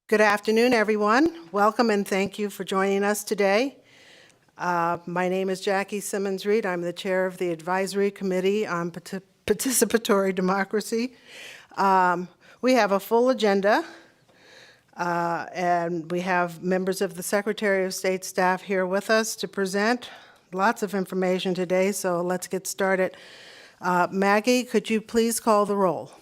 Good afternoon, everyone. Welcome and thank you for joining us today. My name is Jackie Simmons-Reed. I'm the chair of the Advisory Committee on Participatory Democracy. We have a full agenda, and we have members of the Secretary of State staff here with us to present lots of information today, so let's get started. Maggie, could you please call the roll?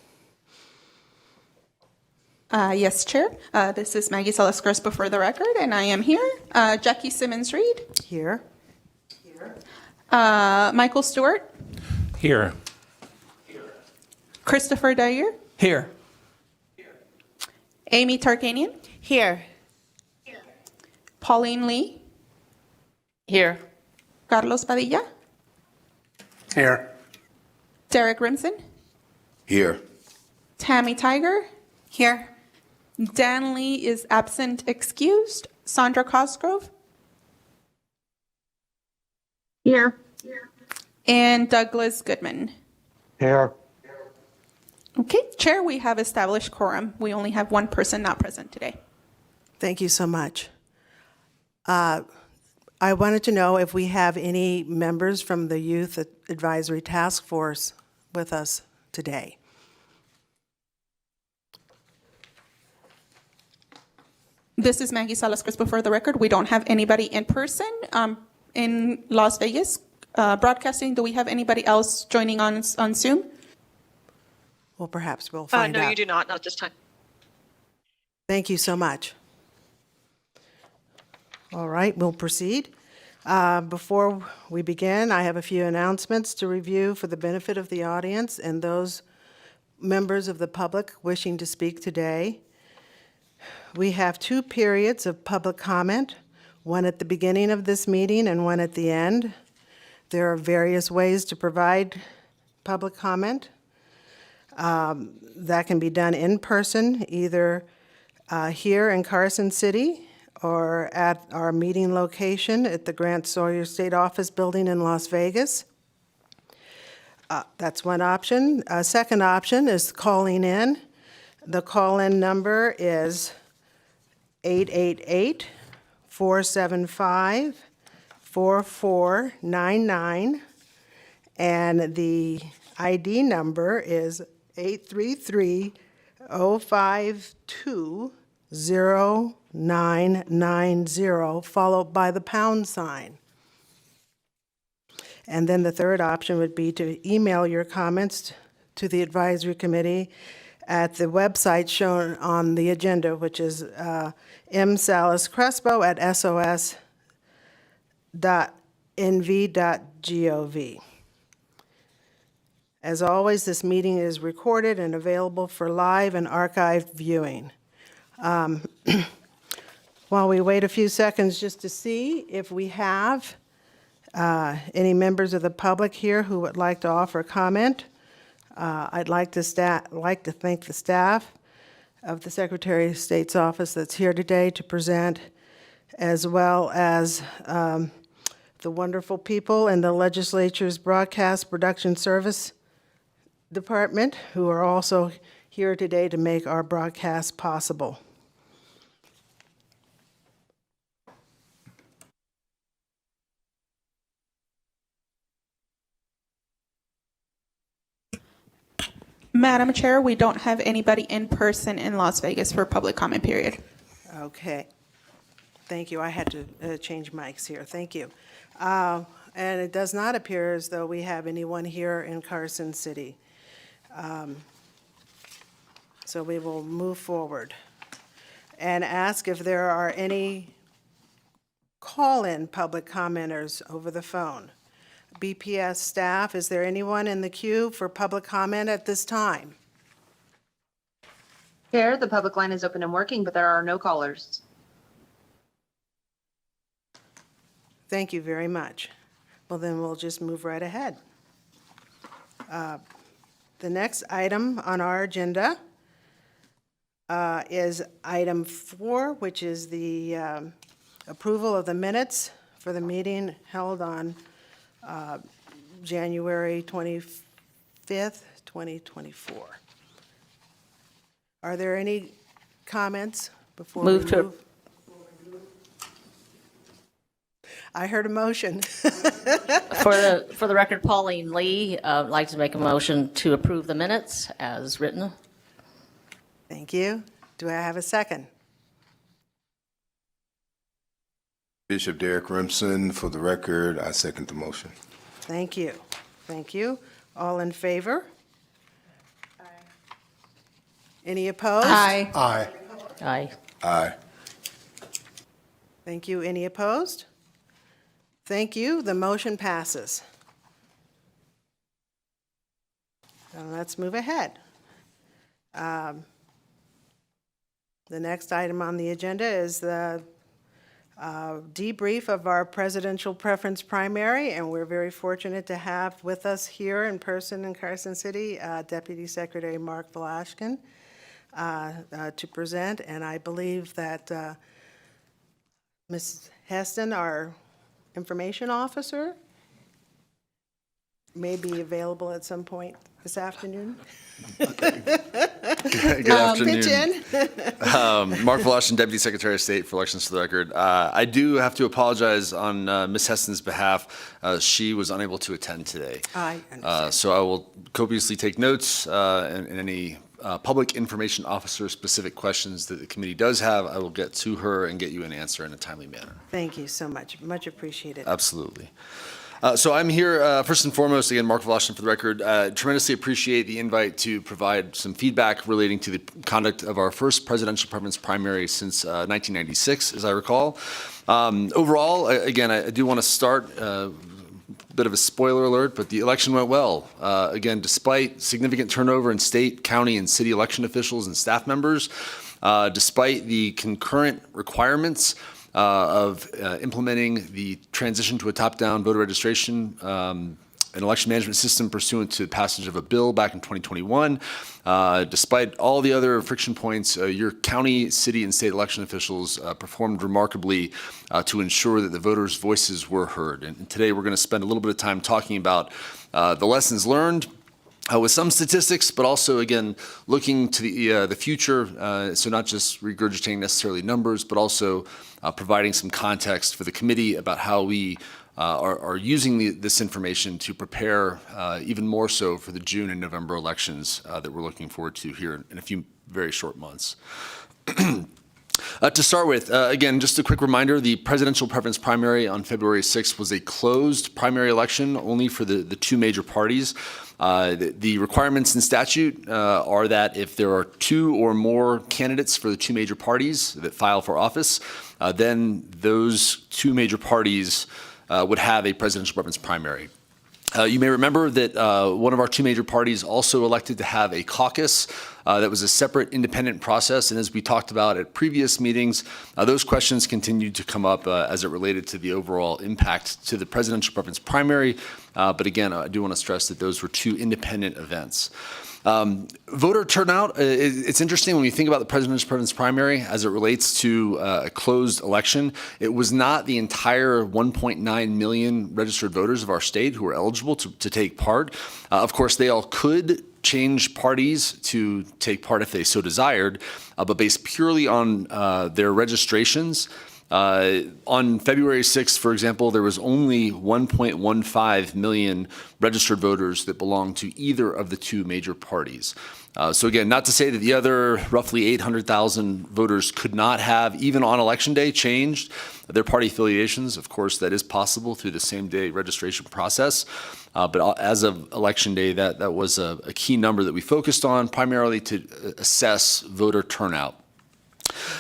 Yes, Chair. This is Maggie Salas-Crespo for the record, and I am here. Jackie Simmons-Reed. Here. Michael Stewart. Here. Christopher Dyer. Here. Amy Tarkanian. Here. Pauline Lee. Here. Carlos Padilla. Here. Derek Rimson. Here. Tammy Tiger. Here. Dan Lee is absent excused. Sandra Cosgrove. Here. And Douglas Goodman. Here. Okay, Chair, we have established quorum. We only have one person not present today. Thank you so much. I wanted to know if we have any members from the Youth Advisory Task Force with us today. This is Maggie Salas-Crespo for the record. We don't have anybody in person in Las Vegas broadcasting. Do we have anybody else joining on Zoom? Well, perhaps we'll find out. No, you do not this time. Thank you so much. All right, we'll proceed. Before we begin, I have a few announcements to review for the benefit of the audience and those members of the public wishing to speak today. We have two periods of public comment, one at the beginning of this meeting and one at the end. There are various ways to provide public comment. That can be done in person, either here in Carson City or at our meeting location at the Grant Sawyer State Office Building in Las Vegas. That's one option. A second option is calling in. The call-in number is 888-475-4499, and the ID number is 833-052-0990, followed by the pound sign. And then the third option would be to email your comments to the advisory committee at the website shown on the agenda, which is msalascrespo@sos.nv.gov. As always, this meeting is recorded and available for live and archived viewing. While we wait a few seconds just to see if we have any members of the public here who would like to offer a comment, I'd like to thank the staff of the Secretary of State's office that's here today to present, as well as the wonderful people in the legislature's broadcast production service department who are also here today to make our broadcast possible. Madam Chair, we don't have anybody in person in Las Vegas for public comment period. Okay. Thank you. I had to change mics here. Thank you. And it does not appear as though we have anyone here in Carson City. So we will move forward and ask if there are any call-in public commenters over the phone. BPS staff, is there anyone in the queue for public comment at this time? Chair, the public line is open and working, but there are no callers. Thank you very much. Well, then we'll just move right ahead. The next item on our agenda is item 4, which is the approval of the minutes for the meeting held on January 25th, 2024. Are there any comments before Move we to- move? I heard a motion. For the record, Pauline Lee, would like to make a motion to approve the minutes as written. Thank you. Do I have a second? Bishop Derek Remsen, for the record, I second the motion. Thank you. Thank you. All in favor? Any opposed? Aye. Aye. Aye. Aye. Thank you. Any opposed? Thank you. The motion passes. Now let's move ahead. The next item on the agenda is the debrief of our presidential preference primary, and we're very fortunate to have with us here in person in Carson City, Deputy Secretary Mark Velashkin to present, and I believe that Ms. Heston, our information officer, may be available at some point this afternoon. Good afternoon. Pitch in. Mark Velashkin, Deputy Secretary of State for Elections for the Record. I do have to apologize on Ms. Heston's behalf. She was unable to attend today. I understand. So I will copiously take notes and any public information officer specific questions that the committee does have, I will get to her and get you an answer in a timely manner. Thank you so much. Much appreciated. Absolutely. So I'm here, first and foremost, again, Mark Velashkin for the record. Tremendously appreciate the invite to provide some feedback relating to the conduct of our first presidential preference primary since 1996, as I recall. Overall, again, I do want to start, bit of a spoiler alert, but the election went well. Again, despite significant turnover in state, county, and city election officials and staff members, despite the concurrent requirements of implementing the transition to a top-down voter registration and election management system pursuant to the passage of a bill back in 2021. Despite all the other friction points, your county, city, and state election officials performed remarkably to ensure that the voters' voices were heard. And today we're going to spend a little bit of time talking about the lessons learned, with some statistics, but also, again, looking to the future, so not just regurgitating necessarily numbers, but also providing some context for the committee about how we are using this information to prepare even more so for the June and November elections that we're looking forward to here in a few very short months. To start with, again, just a quick reminder, the presidential preference primary on February 6th was a closed primary election only for the two major parties. The requirements in statute are that if there are two or more candidates for the two major parties that file for office, then those two major parties would have a presidential preference primary. You may remember that one of our two major parties also elected to have a caucus that was a separate independent process. And as we talked about at previous meetings, those questions continued to come up as it related to the overall impact to the presidential preference primary. But again, I do want to stress that those were two independent events. Voter turnout, it's interesting when we think about the presidential preference primary as it relates to a closed election. It was not the entire 1.9 million registered voters of our state who were eligible to take part. Of course, they all could change parties to take part if they so desired, but based purely on their registrations. On February 6th, for example, there was only 1.15 million registered voters that belonged to either of the two major parties. So again, not to say that the other roughly 800,000 voters could not have, even on Election Day, changed their party affiliations. Of course, that is possible through the same day registration process. But as of Election Day, that was a key number that we focused on, primarily to assess voter turnout.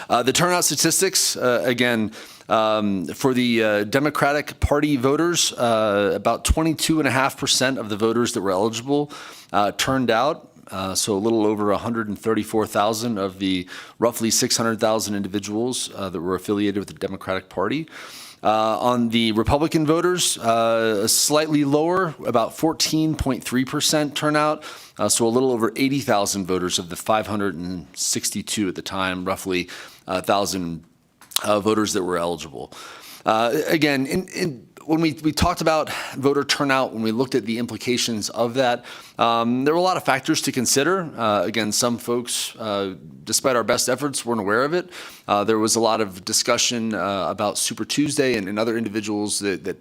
The turnout statistics, again, for the Democratic Party voters, about 22.5% of the voters that were eligible turned out. So a little over 134,000 of the roughly 600,000 individuals that were affiliated with the Democratic Party. On the Republican voters, slightly lower, about 14.3% turnout, so a little over 80,000 voters of the 562 at the time, roughly 1,000 voters that were eligible. Again, when we talked about voter turnout, when we looked at the implications of that, there were a lot of factors to consider. Again, some folks, despite our best efforts, weren't aware of it. There was a lot of discussion about Super Tuesday and other individuals that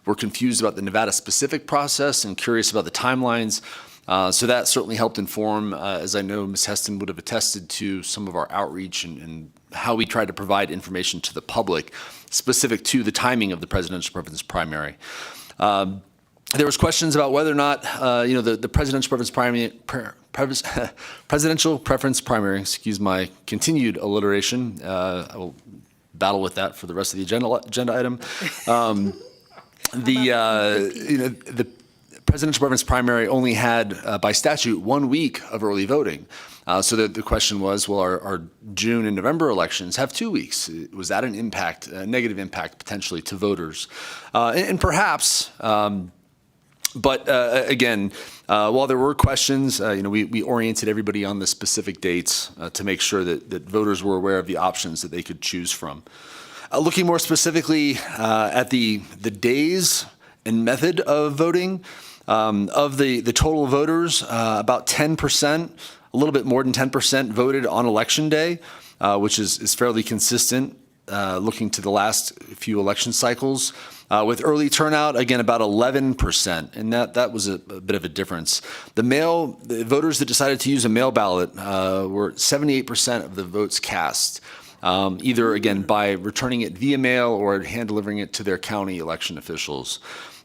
were confused about the Nevada-specific process and curious about the timelines. So that certainly helped inform, as I know Ms. Heston would have attested to, some of our outreach and how we tried to provide information to the public specific to the timing of the presidential preference primary. There was questions about whether or not, the presidential preference primary, excuse my continued alliteration. I will battle with that for the rest of the agenda item. The presidential preference primary only had, by statute, 1 week of early voting. So the question was, well, our June and November elections have 2 weeks. Was that an impact, a negative impact potentially to voters? And perhaps, but again, while there were questions, we oriented everybody on the specific dates to make sure that voters were aware of the options that they could choose from. Looking more specifically at the days and method of voting, of the total voters, about 10%, a little bit more than 10% voted on election day, which is fairly consistent looking to the last few election cycles. With early turnout, again, about 11%, and that was a bit of a difference. The voters that decided to use a mail ballot were 78% of the votes cast, either, again, by returning it via mail or hand-delivering it to their county election officials.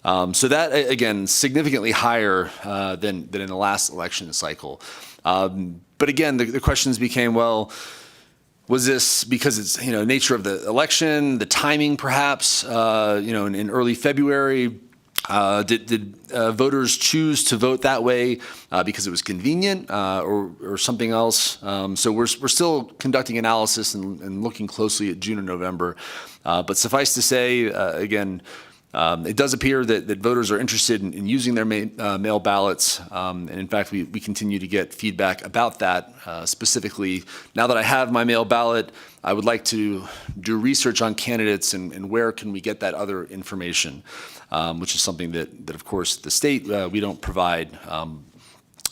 So that, again, significantly higher than in the last election cycle. But again, the questions became, well, was this because it's, nature of the election, the timing perhaps, in early February, did voters choose to vote that way because it was convenient or something else? So we're still conducting analysis and looking closely at June and November. But suffice to say, again, it does appear that voters are interested in using their mail ballots. And in fact, we continue to get feedback about that. Specifically, now that I have my mail ballot, I would like to do research on candidates and where can we get that other information, which is something that of course, the state, we don't provide.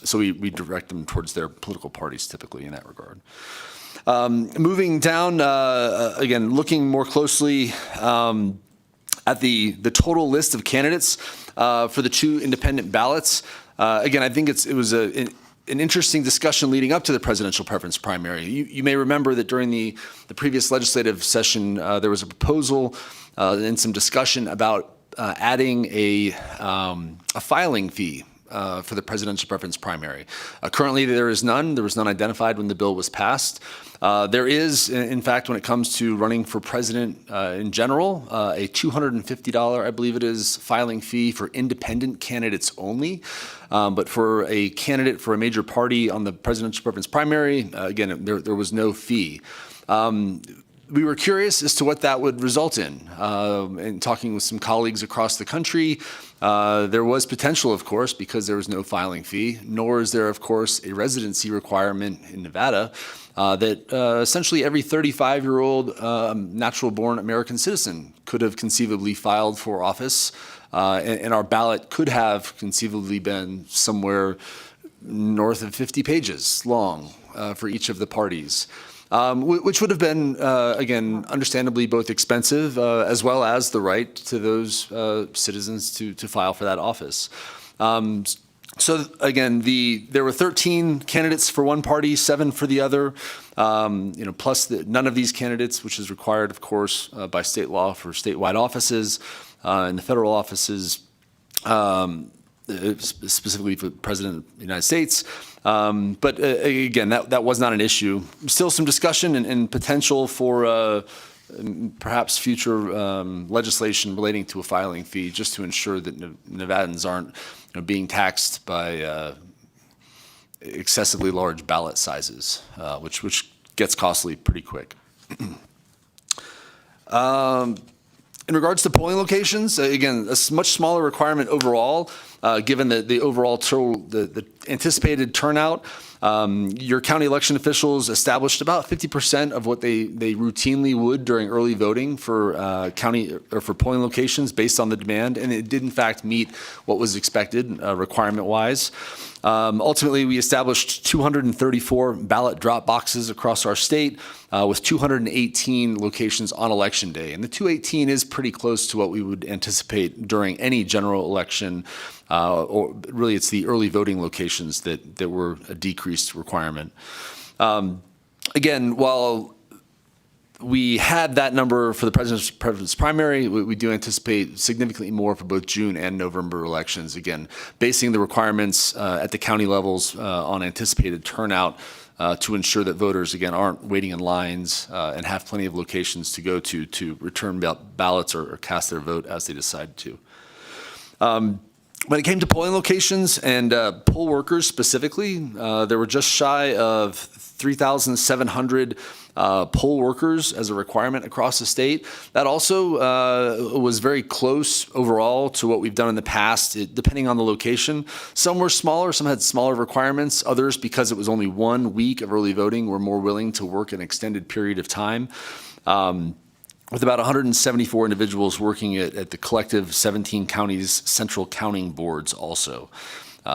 So we direct them towards their political parties typically in that regard. Moving down, again, looking more closely at the total list of candidates for the 2 independent ballots. Again, I think it was an interesting discussion leading up to the presidential preference primary. You may remember that during the previous legislative session, there was a proposal and some discussion about adding a filing fee for the presidential preference primary. Currently, there is none. There was none identified when the bill was passed. There is, in fact, when it comes to running for president in general, a $250, I believe it is, filing fee for independent candidates only. But for a candidate for a major party on the presidential preference primary, again, there was no fee. We were curious as to what that would result in. In talking with some colleagues across the country, there was potential, of course, because there was no filing fee, nor is there, of course, a residency requirement in Nevada that essentially every 35-year-old natural-born American citizen could have conceivably filed for office, and our ballot could have conceivably been somewhere north of 50 pages long for each of the parties. Which would have been, again, understandably both expensive as well as the right to those citizens to file for that office. So again, there were 13 candidates for one party, 7 for the other. Plus none of these candidates, which is required, of course, by state law for statewide offices and the federal offices. Specifically for the President of the United States. But again, that was not an issue. Still some discussion and potential for perhaps future legislation relating to a filing fee, just to ensure that Nevadans aren't being taxed by excessively large ballot sizes, which gets costly pretty quick. In regards to polling locations, again, a much smaller requirement overall, given the overall total, the anticipated turnout, your county election officials established about 50% of what they routinely would during early voting for county or for polling locations based on the demand, and it did in fact meet what was expected requirement-wise. Ultimately, we established 234 ballot drop boxes across our state with 218 locations on Election Day. And the 218 is pretty close to what we would anticipate during any general election, or really it's the early voting locations that were a decreased requirement. Again, while we had that number for the president's primary, we do anticipate significantly more for both June and November elections. Again, basing the requirements at the county levels on anticipated turnout to ensure that voters, again, aren't waiting in lines and have plenty of locations to go to return ballots or cast their vote as they decide to. When it came to polling locations and poll workers specifically, there were just shy of 3,700 poll workers as a requirement across the state. That also was very close overall to what we've done in the past, depending on the location. Some were smaller, some had smaller requirements. Others, because it was only 1 week of early voting, were more willing to work an extended period of time. With about 174 individuals working at the collective 17 counties' central counting boards also.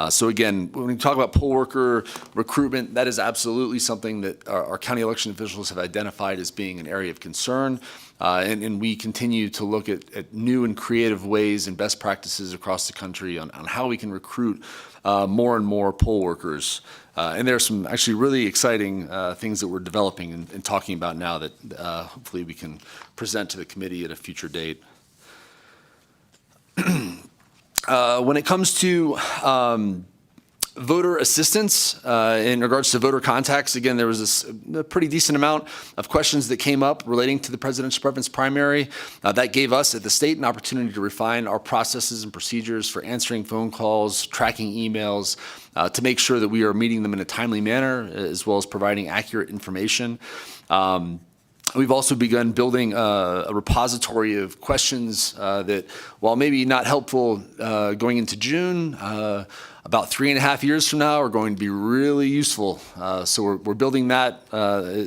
So again, when we talk about poll worker recruitment, that is absolutely something that our county election officials have identified as being an area of concern. And we continue to look at new and creative ways and best practices across the country on how we can recruit more and more poll workers. And there are some actually really exciting things that we're developing and talking about now that hopefully we can present to the committee at a future date. When it comes to voter assistance in regards to voter contacts, again, there was a pretty decent amount of questions that came up relating to the presidential preference primary. That gave us at the state an opportunity to refine our processes and procedures for answering phone calls, tracking emails, to make sure that we are meeting them in a timely manner, as well as providing accurate information. We've also begun building a repository of questions that, while maybe not helpful going into June, about 3.5 years from now are going to be really useful. So we're building that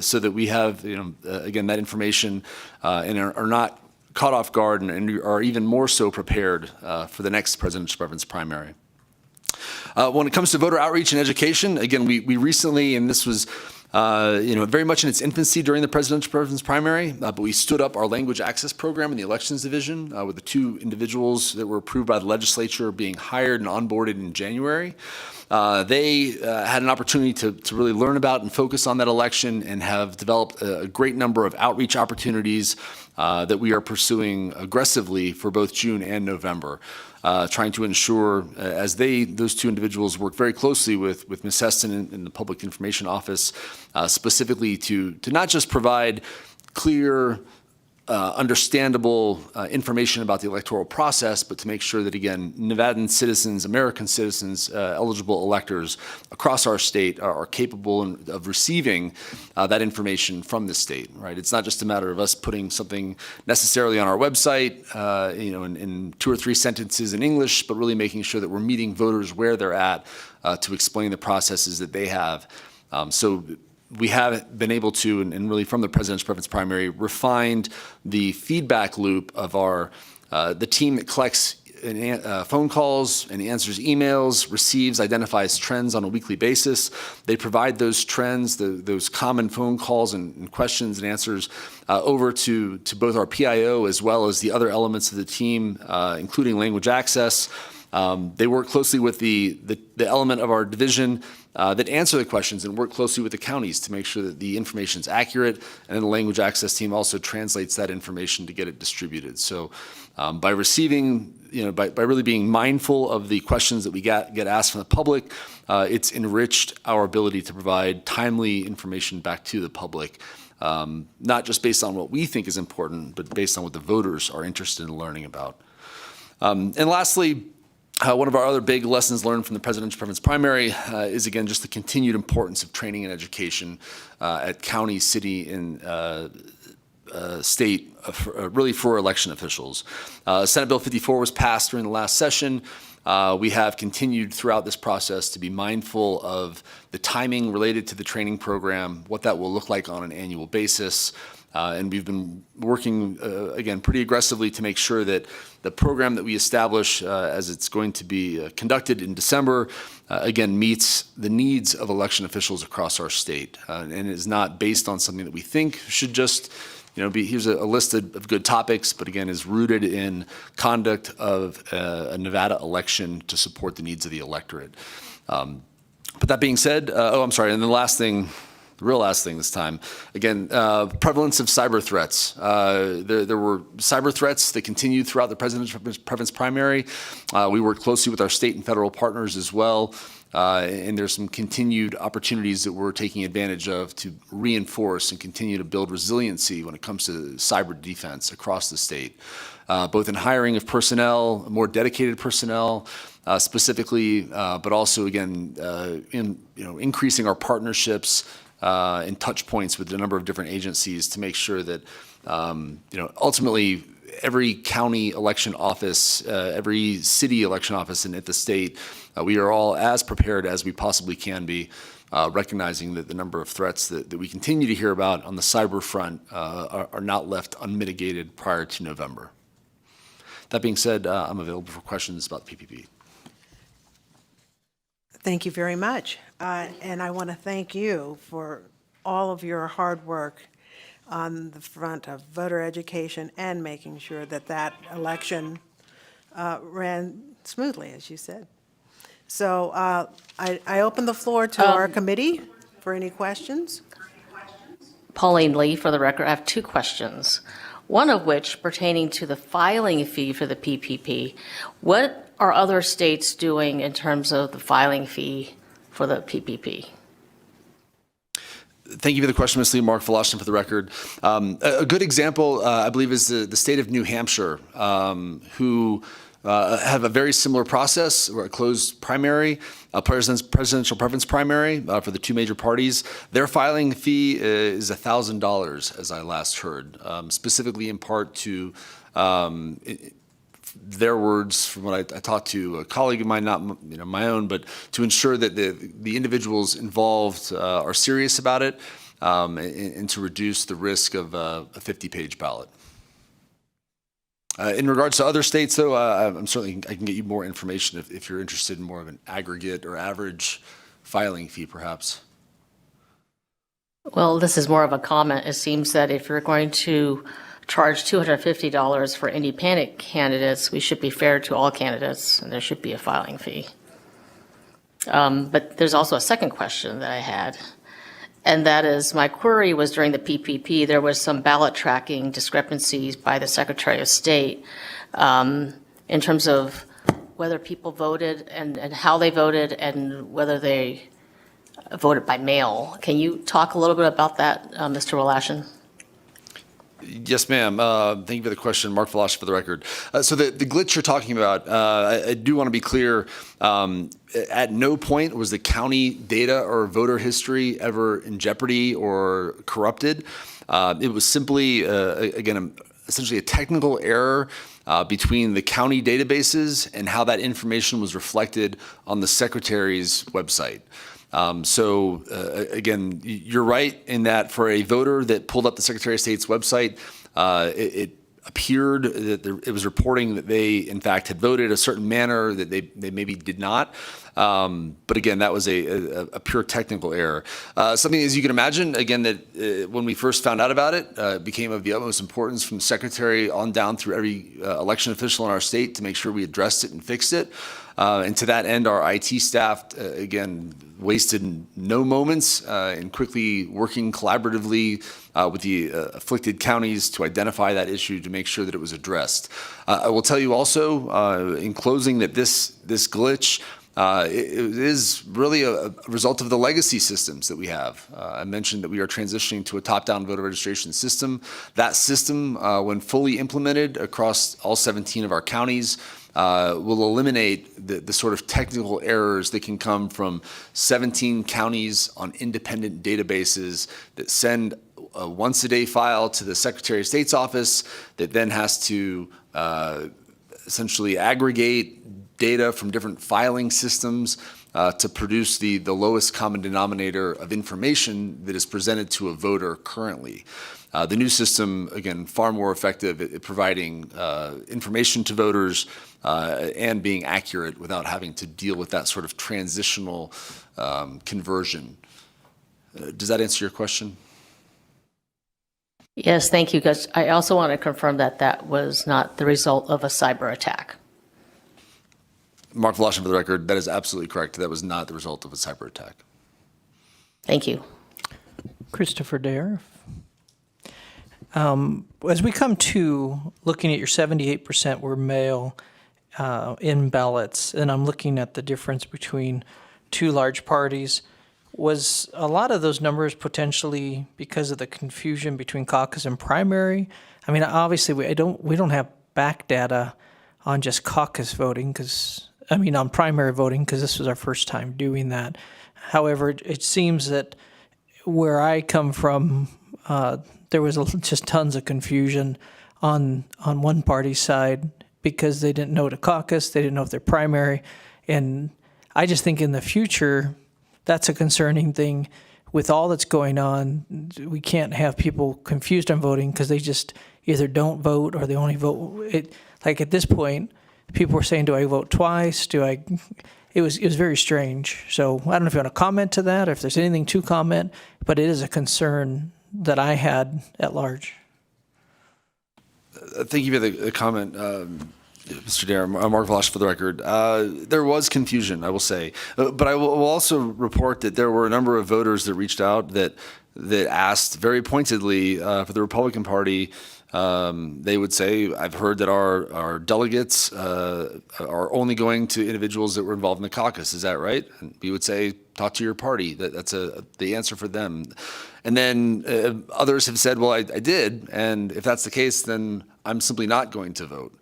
so that we have, again, that information and are not caught off guard and are even more so prepared for the next presidential preference primary. When it comes to voter outreach and education, again, we recently, and this was very much in its infancy during the presidential preference primary, but we stood up our language access program in the elections division with the 2 individuals that were approved by the legislature being hired and onboarded in January. They had an opportunity to really learn about and focus on that election and have developed a great number of outreach opportunities that we are pursuing aggressively for both June and November. Trying to ensure, as those 2 individuals work very closely with Ms. Heston in the Public Information Office, specifically to not just provide clear, understandable information about the electoral process, but to make sure that, again, Nevadan citizens, American citizens, eligible electors across our state are capable of receiving that information from the state, right? It's not just a matter of us putting something necessarily on our website, in 2 or 3 sentences in English, but really making sure that we're meeting voters where they're at to explain the processes that they have. So we have been able to, and really from the president's preference primary, refined the feedback loop of the team that collects phone calls and answers emails, receives, identifies trends on a weekly basis. They provide those trends, those common phone calls and questions and answers over to both our PIO as well as the other elements of the team, including language access. They work closely with the element of our division that answer the questions and work closely with the counties to make sure that the information is accurate, and then the language access team also translates that information to get it distributed. So by receiving, by really being mindful of the questions that we get asked from the public, it's enriched our ability to provide timely information back to the public, not just based on what we think is important, but based on what the voters are interested in learning about. And lastly, one of our other big lessons learned from the presidential preference primary is, again, just the continued importance of training and education at county, city, and state, really for election officials. Senate Bill 54 was passed during the last session. We have continued throughout this process to be mindful of the timing related to the training program, what that will look like on an annual basis. And we've been working, again, pretty aggressively to make sure that the program that we establish as it's going to be conducted in December, again, meets the needs of election officials across our state and is not based on something that we think should just be, here's a list of good topics, but again, is rooted in conduct of a Nevada election to support the needs of the electorate. But that being said, and the last thing, the real last thing this time, again, prevalence of cyber threats. There were cyber threats that continued throughout the presidential preference primary. We worked closely with our state and federal partners as well. And there's some continued opportunities that we're taking advantage of to reinforce and continue to build resiliency when it comes to cyber defense across the state, both in hiring of personnel, more dedicated personnel, specifically, but also again in increasing our partnerships and touch points with a number of different agencies to make sure that ultimately every county election office, every city election office at the state, we are all as prepared as we possibly can be, recognizing that the number of threats that we continue to hear about on the cyber front are not left unmitigated prior to November. That being said, I'm available for questions about the PPP. Thank you very much. And I want to thank you for all of your hard work on the front of voter education and making sure that that election ran smoothly, as you said. So I open the floor to our committee for any questions. Pauline Lee, for the record, I have two questions. One of which pertaining to the filing fee for the PPP. What are other states doing in terms of the filing fee for the PPP? Thank you for the question, Ms. Lee. Mark Voloshin for the record. A good example, I believe, is the state of New Hampshire, who have a very similar process, or a closed primary, presidential preference primary for the two major parties. Their filing fee is $1,000, as I last heard, specifically in part to their words, from what I talked to a colleague of mine, not my own, but to ensure that the individuals involved are serious about it and to reduce the risk of a 50-page ballot. In regards to other states, though, I'm certainly, I can get you more information if you're interested in more of an aggregate or average filing fee, perhaps. Well, this is more of a comment. It seems that if you're going to charge $250 for independent candidates, we should be fair to all candidates, and there should be a filing fee. But there's also a second question that I had, and that is, my query was during the PPP, there was some ballot tracking discrepancies by the Secretary of State in terms of whether people voted and how they voted and whether they voted by mail. Can you talk a little bit about that, Mr. Wolashin? Yes, ma'am. Thank you for the question. Mark Voloshin for the record. So the glitch you're talking about, I do want to be clear. At no point was the county data or voter history ever in jeopardy or corrupted. It was simply, again, essentially a technical error between the county databases and how that information was reflected on the Secretary's website. Again, you're right in that for a voter that pulled up the Secretary of State's website, it appeared that it was reporting that they, in fact, had voted a certain manner that they maybe did not. But again, that was a pure technical error. Something, as you can imagine, again, that when we first found out about it, it became of the utmost importance from the Secretary on down through every election official in our state to make sure we addressed it and fixed it. And to that end, our IT staff, again, wasted no moments in quickly working collaboratively with the afflicted counties to identify that issue to make sure that it was addressed. I will tell you also, in closing, that this glitch it is really a result of the legacy systems that we have. I mentioned that we are transitioning to a top-down voter registration system. That system, when fully implemented across all 17 of our counties, will eliminate the sort of technical errors that can come from 17 counties on independent databases that send a once-a-day file to the Secretary of State's office that then has to essentially aggregate data from different filing systems to produce the lowest common denominator of information that is presented to a voter currently. The new system, again, far more effective at providing information to voters and being accurate without having to deal with that sort of transitional conversion. Does that answer your question? Yes, thank you, because I also want to confirm that that was not the result of a cyber attack. Mark Voloshin, for the record, that is absolutely correct. That was not the result of a cyber attack. Thank you. Christopher Dare. As we come to looking at your 78% were mail in ballots, and I'm looking at the difference between two large parties, was a lot of those numbers potentially because of the confusion between caucus and primary? I mean, obviously, we don't have back data on just caucus voting on primary voting, because this was our first time doing that. However, it seems that where I come from, there was just tons of confusion on one party's side because they didn't know to caucus, they didn't know if they're primary, and I just think in the future, that's a concerning thing. With all that's going on, we can't have people confused on voting because they just either don't vote or they only vote. Like at this point, people were saying, do I vote twice? It was very strange. So I don't know if you want to comment to that or if there's anything to comment, but it is a concern that I had at large. Thank you for the comment, Mr. Dare. Mark Volosh, for the record. There was confusion, I will say. But I will also report that there were a number of voters that reached out that asked very pointedly for the Republican Party. They would say, I've heard that our delegates are only going to individuals that were involved in the caucus. Is that right? And we would say, talk to your party. That's the answer for them. And then others have said, well, I did. And if that's the case, then I'm simply not going to vote.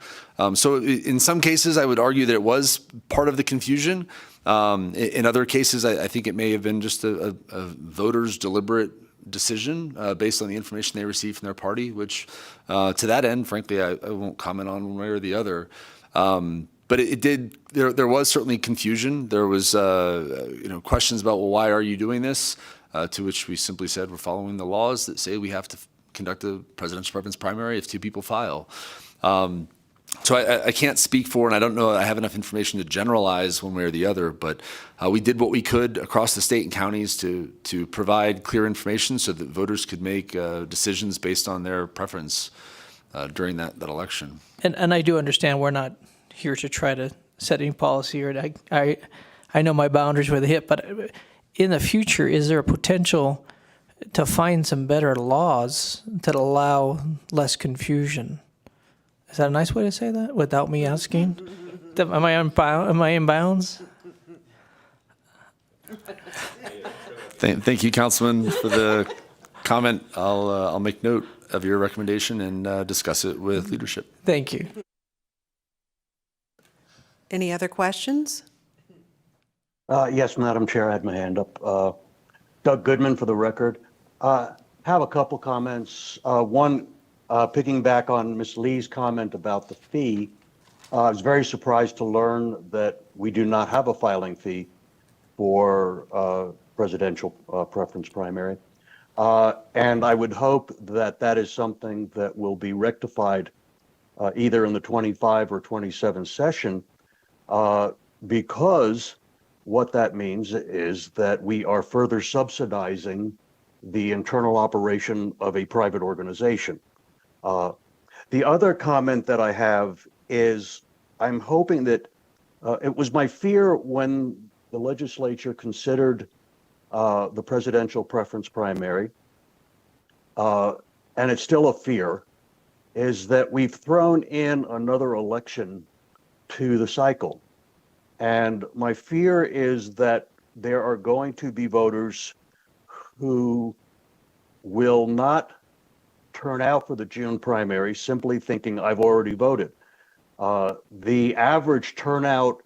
So in some cases, I would argue that it was part of the confusion. In other cases, I think it may have been just a voter's deliberate decision based on the information they received from their party, which to that end, frankly, I won't comment on one way or the other. But there was certainly confusion. There was questions about, well, why are you doing this? To which we simply said, we're following the laws that say we have to conduct a presidential preference primary if two people file. So I can't speak for, and I don't know, I have enough information to generalize one way or the other, but we did what we could across the state and counties to provide clear information so that voters could make decisions based on their preference during that election. And I do understand we're not here to try to set any policy, or I know my boundaries where they hit, but in the future, is there a potential to find some better laws that allow less confusion? Is that a nice way to say that without me asking? Am I in bounds? Thank you, Councilman, for the comment. I'll make note of your recommendation and discuss it with leadership. Thank you. Any other questions? Yes, Madam Chair, I had my hand up. Doug Goodman, for the record. Have a couple comments. One, picking back on Ms. Lee's comment about the fee, I was very surprised to learn that we do not have a filing fee for presidential preference primary. And I would hope that that is something that will be rectified either in the 25 or 27 session, because what that means is that we are further subsidizing the internal operation of a private organization. The other comment that I have is I'm hoping that it was my fear when the legislature considered the presidential preference primary, and it's still a fear, is that we've thrown in another election to the cycle. And my fear is that there are going to be voters who will not turn out for the June primary simply thinking I've already voted. The average turnout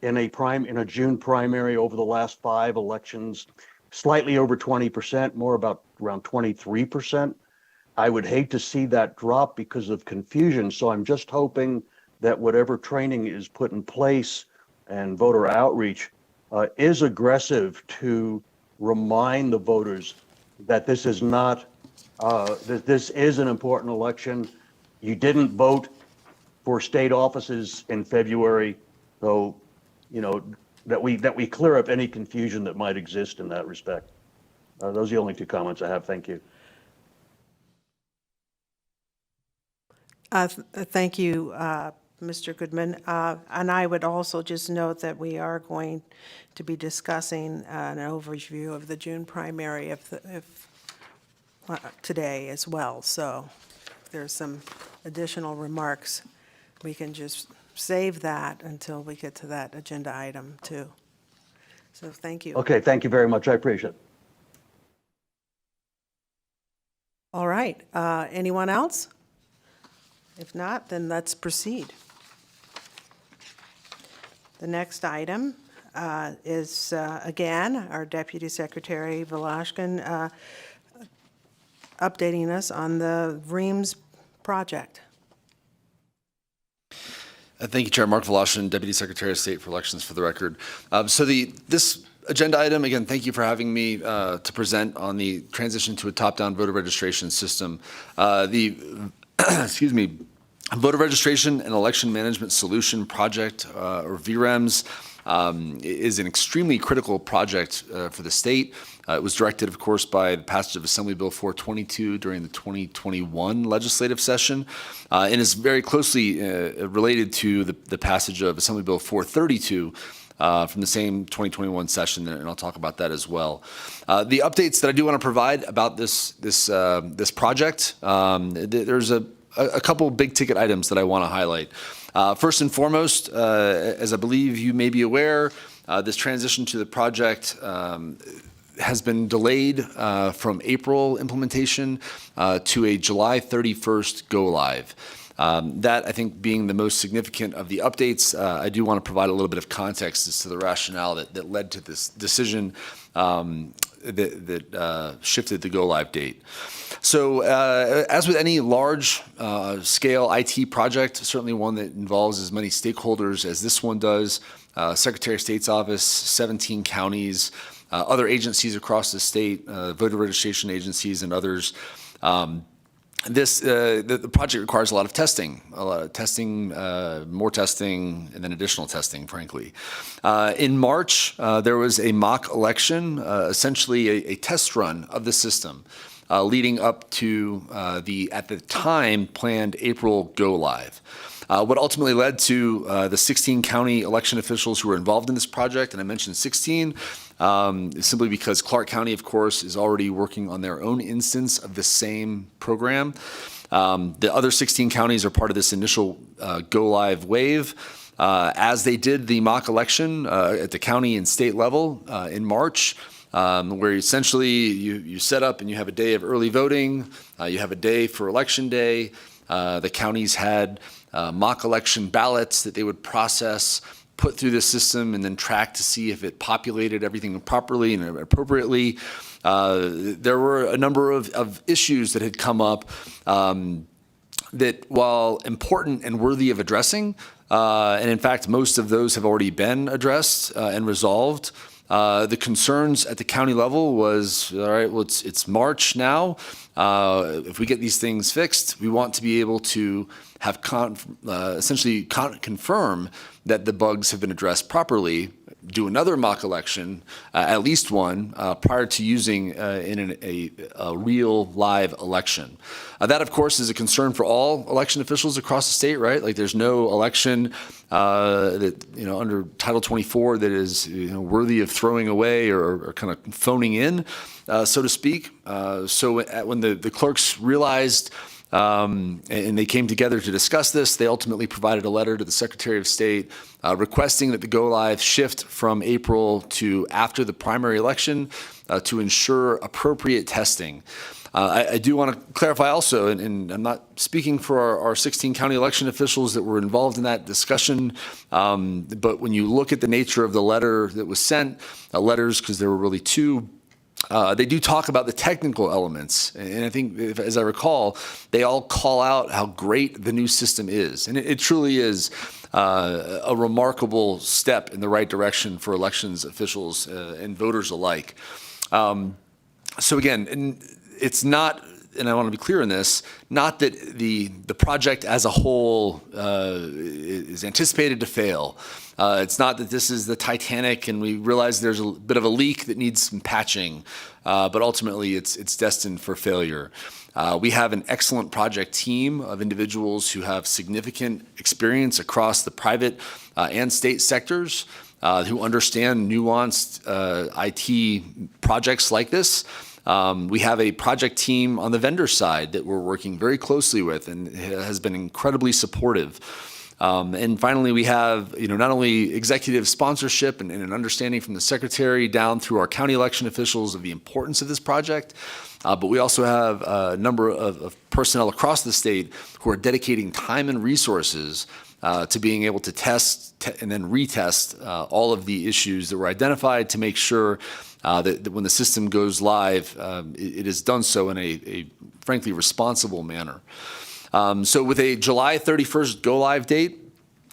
in a June primary over the last 5 elections, slightly over 20%, more about around 23%. I would hate to see that drop because of confusion. So I'm just hoping that whatever training is put in place and voter outreach is aggressive to remind the voters that this is not, that this is an important election. You didn't vote for state offices in February. So, you know, that we clear up any confusion that might exist in that respect. Those are the only two comments I have. Thank you. Thank you, Mr. Goodman. And I would also just note that we are going to be discussing an overview of the June primary today as well. So if there's some additional remarks, we can just save that until we get to that agenda item too. So thank you. Okay, thank you very much. I appreciate it. All right. Anyone else? If not, then let's proceed. The next item is, again, our Deputy Secretary Volashkin updating us on the Reams project. Thank you, Chair. Mark Voloshin, Deputy Secretary of State for Elections, for the record. This agenda item, again, thank you for having me to present on the transition to a top-down voter registration system. Excuse me, Voter Registration and Election Management Solution Project, or VREMS, is an extremely critical project for the state. It was directed, of course, by the passage of Assembly Bill 422 during the 2021 legislative session, and is very closely related to the passage of Assembly Bill 432 from the same 2021 session, and I'll talk about that as well. The updates that I do want to provide about this project, there's a couple big ticket items that I want to highlight. First and foremost, as I believe you may be aware, this transition to the project has been delayed from April implementation to a July 31st go live. That, I think, being the most significant of the updates, I do want to provide a little bit of context as to the rationale that led to this decision that shifted the go-live date. So as with any large scale IT project, certainly one that involves as many stakeholders as this one does, Secretary of State's office, 17 counties, other agencies across the state, voter registration agencies and others, the project requires a lot of testing, more testing, and then additional testing, frankly. In March, there was a mock election, essentially a test run of the system, leading up to at the time, planned April go-live. What ultimately led to the 16 county election officials who were involved in this project, and I mentioned 16, simply because Clark County, of course, is already working on their own instance of the same program. The other 16 counties are part of this initial go-live wave. As they did the mock election at the county and state level in March, where essentially you set up and you have a day of early voting, you have a day for election day. The counties had mock election ballots that they would process, put through the system, and then track to see if it populated everything properly and appropriately. There were a number of issues that had come up that, while important and worthy of addressing, and in fact, most of those have already been addressed and resolved. The concerns at the county level was, all right, well, it's March now. If we get these things fixed, we want to be able to have essentially confirm that the bugs have been addressed properly, do another mock election, at least one, prior to using in a real live election. That, of course, is a concern for all election officials across the state, right? Like, there's no election that, under Title 24 that is worthy of throwing away or kind of phoning in, so to speak. So when the clerks realized and they came together to discuss this, they ultimately provided a letter to the Secretary of State requesting that the go-live shift from April to after the primary election to ensure appropriate testing. I do want to clarify also, and I'm not speaking for our 16 county election officials that were involved in that discussion, but when you look at the nature of the letter that was sent, letters, because there were really two, they do talk about the technical elements. And I think, as I recall, they all call out how great the new system is. And it truly is a remarkable step in the right direction for elections officials and voters alike. So again, it's not, and I want to be clear on this, not that the project as a whole is anticipated to fail. It's not that this is the Titanic and we realize there's a bit of a leak that needs some patching, but ultimately it's destined for failure. We have an excellent project team of individuals who have significant experience across the private and state sectors, who understand nuanced IT projects like this. We have a project team on the vendor side that we're working very closely with and has been incredibly supportive. And finally, we have, not only executive sponsorship and an understanding from the secretary down through our county election officials of the importance of this project, but we also have a number of personnel across the state who are dedicating time and resources to being able to test and then retest all of the issues that were identified to make sure that when the system goes live, it is done so in a frankly responsible manner. So with a July 31st go live date,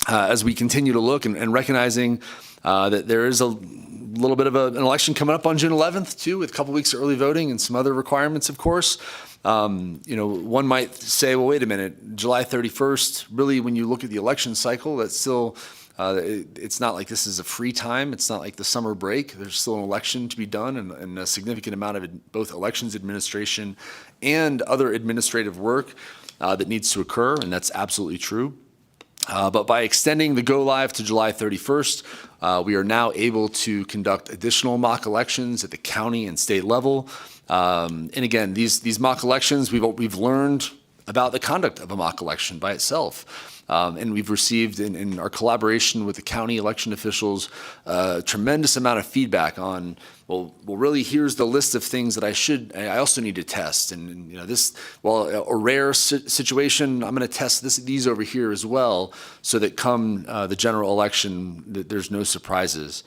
as we continue to look and recognizing that there is a little bit of an election coming up on June 11th too, with a couple weeks of early voting and some other requirements, of course. One might say, well, wait a minute, July 31st, really, when you look at the election cycle, that's still, it's not like this is a free time. It's not like the summer break. There's still an election to be done and a significant amount of both elections administration and other administrative work that needs to occur, and that's absolutely true. But by extending the go live to July 31st, we are now able to conduct additional mock elections at the county and state level. And again, these mock elections, we've learned about the conduct of a mock election by itself. And we've received, in our collaboration with the county election officials, a tremendous amount of feedback on, well, really, here's the list of things that I also need to test. And this, while a rare situation, I'm going to test these over here as well, so that come the general election, that there's no surprises.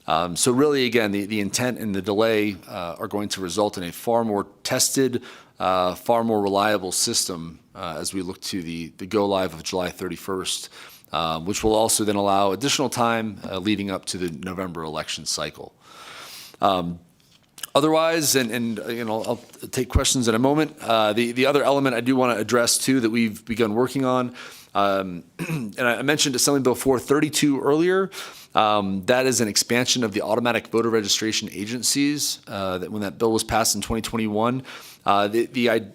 So really, again, the intent and the delay are going to result in a far more tested, far more reliable system as we look to the go live of July 31st, which will also then allow additional time leading up to the November election cycle. Otherwise, and I'll take questions in a moment. The other element I do want to address too that we've begun working on, and I mentioned Assembly Bill 432 earlier. That is an expansion of the automatic voter registration agencies. That when that bill was passed in 2021, the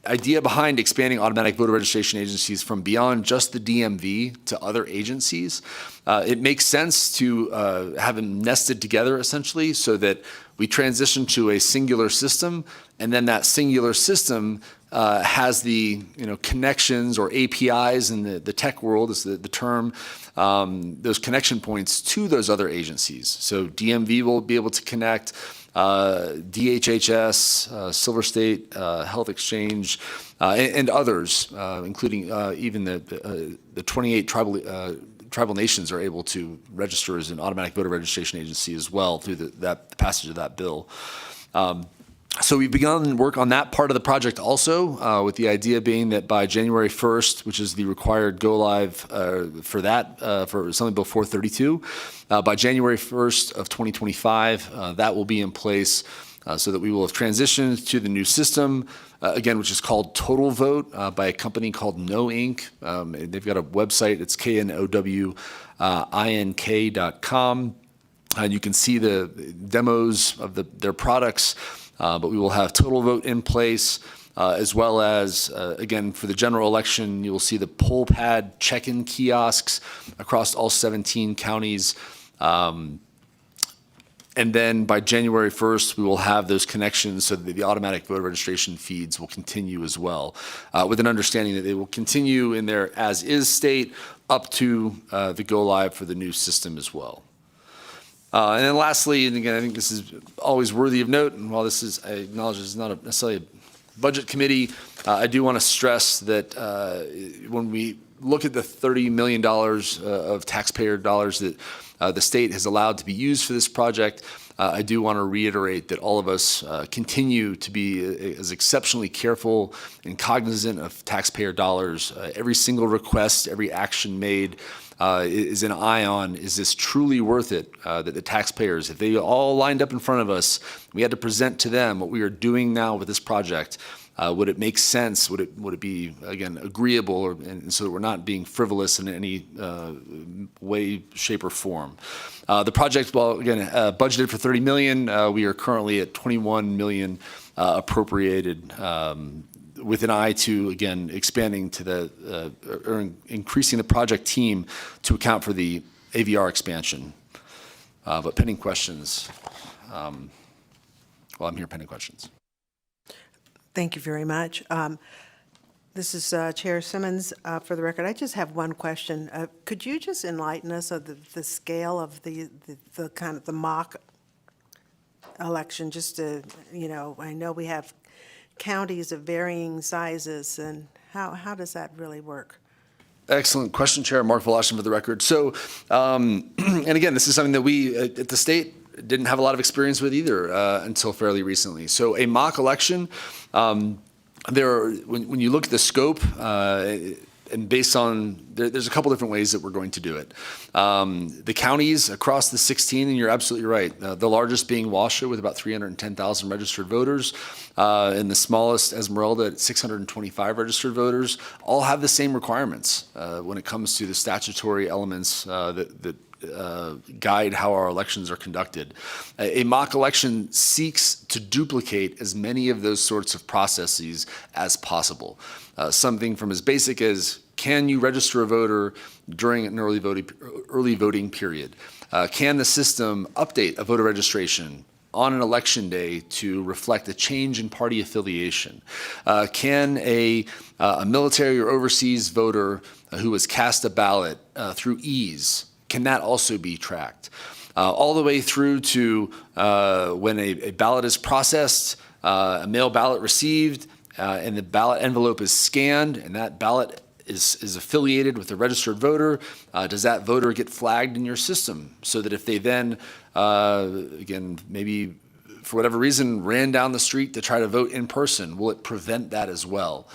idea behind expanding automatic voter registration agencies from beyond just the DMV to other agencies, it makes sense to have them nested together essentially so that we transition to a singular system, and then that singular system has the connections or APIs in the tech world is the term, those connection points to those other agencies. So DMV will be able to connect DHHS, Silver State Health Exchange, and others, including even the 28 tribal nations are able to register as an automatic voter registration agency as well through the passage of that bill. So we've begun work on that part of the project also, with the idea being that by January 1st, which is the required go live for that, for Assembly Bill 432, by January 1st of 2025, that will be in place so that we will have transitioned to the new system, again, which is called Total Vote by a company called No Inc. They've got a website, it's knowink.com. And you can see the demos of their products. But we will have Total Vote in place, as well as, again, for the general election, you will see the poll pad check-in kiosks across all 17 counties. And then by January 1st, we will have those connections so that the automatic voter registration feeds will continue as well, with an understanding that they will continue in their as-is state up to the go-live for the new system as well. And then lastly, and again, I think this is always worthy of note, and while this is, I acknowledge this is not necessarily a budget committee, I do want to stress that when we look at the $30 million of taxpayer dollars that the state has allowed to be used for this project, I do want to reiterate that all of us continue to be as exceptionally careful and cognizant of taxpayer dollars. Every single request, every action made is an eye on, is this truly worth it? That the taxpayers, if they all lined up in front of us, we had to present to them what we are doing now with this project. Would it make sense? Would it be, again, agreeable, and so that we're not being frivolous in any way, shape, or form? The project, well, again, budgeted for $30 million. We are currently at $21 million appropriated, with an eye to, again, expanding to the, or increasing the project team to account for the AVR expansion. But pending questions, well, I'm here pending questions. Thank you very much. This is Chair Simmons. For the record, I just have one question. Could you just enlighten us of the scale of the kind of the mock election? Just to, I know we have counties of varying sizes, and how does that really work? Excellent question, Chair. Mark Voloshin for the record. So, and again, this is something that we at the state didn't have a lot of experience with either until fairly recently. So a mock election, when you look at the scope, and based on, there's a couple different ways that we're going to do it. The counties across the 16, and you're absolutely right, the largest being Washoe with about 310,000 registered voters, and the smallest, Esmeralda, at 625 registered voters, all have the same requirements when it comes to the statutory elements that guide how our elections are conducted. A mock election seeks to duplicate as many of those sorts of processes as possible. Something from as basic as, can you register a voter during an early voting period? Can the system update a voter registration on an election day to reflect a change in party affiliation? Can a military or overseas voter who has cast a ballot through ease, can that also be tracked? All the way through to when a ballot is processed, a mail ballot received, and the ballot envelope is scanned, and that ballot is affiliated with a registered voter, does that voter get flagged in your system so that if they then, again, maybe for whatever reason, ran down the street to try to vote in person, will it prevent that as well?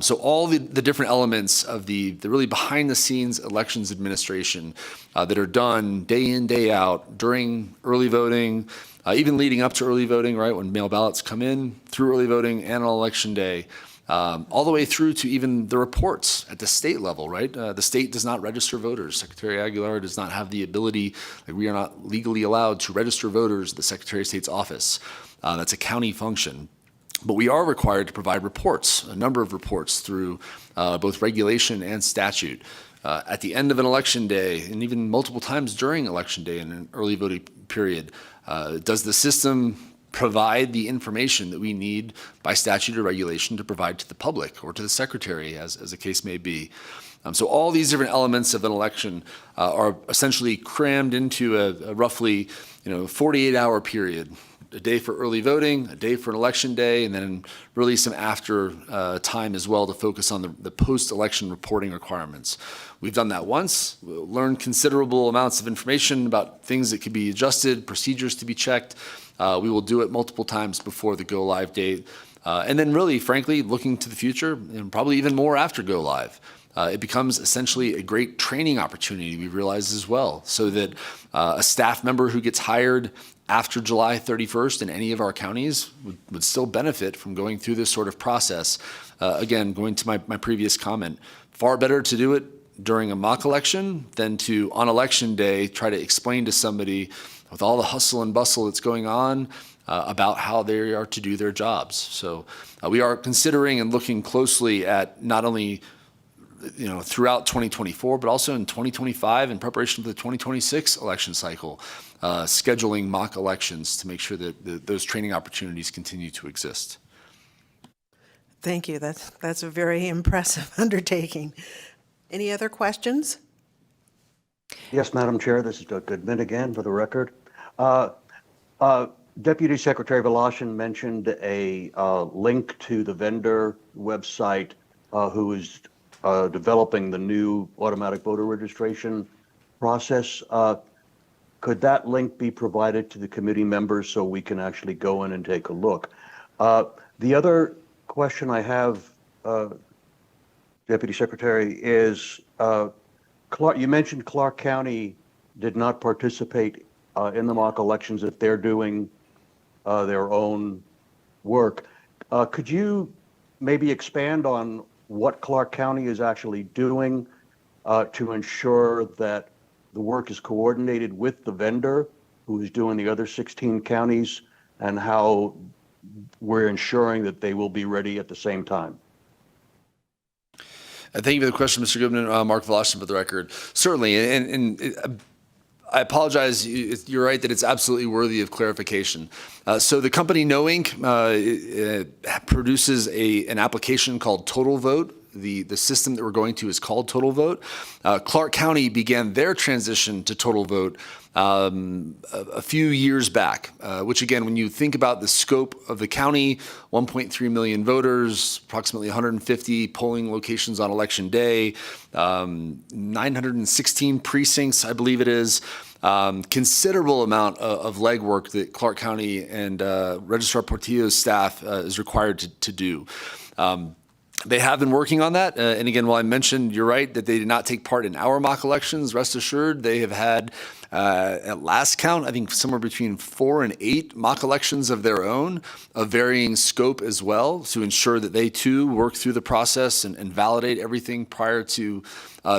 So all the different elements of the really behind-the-scenes elections administration that are done day in, day out during early voting, even leading up to early voting, right, when mail ballots come in, through early voting and on election day, all the way through to even the reports at the state level, right? The state does not register voters. Secretary Aguilar does not have the ability, like we are not legally allowed to register voters at the Secretary of State's office. That's a county function. But we are required to provide reports, a number of reports through both regulation and statute. At the end of an election day, and even multiple times during election day in an early voting period, does the system provide the information that we need by statute or regulation to provide to the public or to the secretary, as the case may be? So all these different elements of an election are essentially crammed into a roughly 48-hour period. A day for early voting, a day for an election day, and then really some after time as well to focus on the post-election reporting requirements. We've done that once, learned considerable amounts of information about things that could be adjusted, procedures to be checked. We will do it multiple times before the go-live date. And then really, frankly, looking to the future, and probably even more after go-live. It becomes essentially a great training opportunity, we realize as well, so that a staff member who gets hired after July 31st in any of our counties would still benefit from going through this sort of process. Again, going to my previous comment, far better to do it during a mock election than to, on election day, try to explain to somebody with all the hustle and bustle that's going on about how they are to do their jobs. So we are considering and looking closely at not only throughout 2024, but also in 2025 in preparation for the 2026 election cycle, scheduling mock elections to make sure that those training opportunities continue to exist. Thank you. That's a very impressive undertaking. Any other questions? Yes, Madam Chair, this is Doug Goodman again for the record. Deputy Secretary Voloshin mentioned a link to the vendor website who is developing the new automatic voter registration process. Could that link be provided to the committee members so we can actually go in and take a look? The other question I have, Deputy Secretary, is you mentioned Clark County did not participate in the mock elections if they're doing their own work. Could you maybe expand on what Clark County is actually doing to ensure that the work is coordinated with the vendor who is doing the other 16 counties, and how we're ensuring that they will be ready at the same time? Thank you for the question, Mr. Goodman. Mark Voloshin for the record. Certainly, and I apologize. You're right that it's absolutely worthy of clarification. So the company No Inc. Produces an application called Total Vote. The system that we're going to is called Total Vote. Clark County began their transition to Total Vote a few years back, which again, when you think about the scope of the county, 1.3 million voters, approximately 150 polling locations on election day, 916 precincts, I believe it is. Considerable amount of legwork that Clark County and Registrar Portillo's staff is required to do. They have been working on that. And again, while I mentioned, you're right, that they did not take part in our mock elections, rest assured, they have had, at last count, I think somewhere between 4 and 8 mock elections of their own, of varying scope as well, to ensure that they too work through the process and validate everything prior to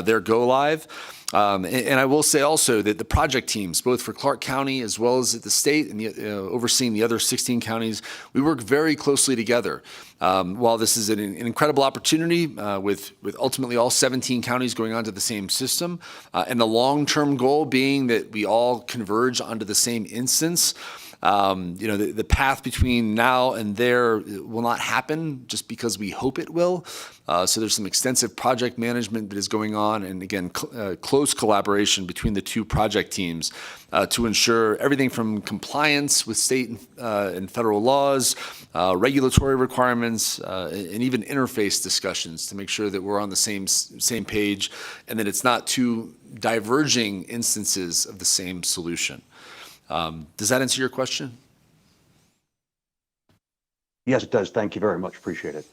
their go live. And I will say also that the project teams, both for Clark County as well as at the state and overseeing the other 16 counties, we work very closely together. While this is an incredible opportunity with ultimately all 17 counties going onto the same system, and the long-term goal being that we all converge onto the same instance, the path between now and there will not happen just because we hope it will. So there's some extensive project management that is going on, and again, close collaboration between the two project teams to ensure everything from compliance with state and federal laws, regulatory requirements, and even interface discussions to make sure that we're on the same page, and that it's not two diverging instances of the same solution. Does that answer your question? Yes, it does. Thank you very much. Appreciate it.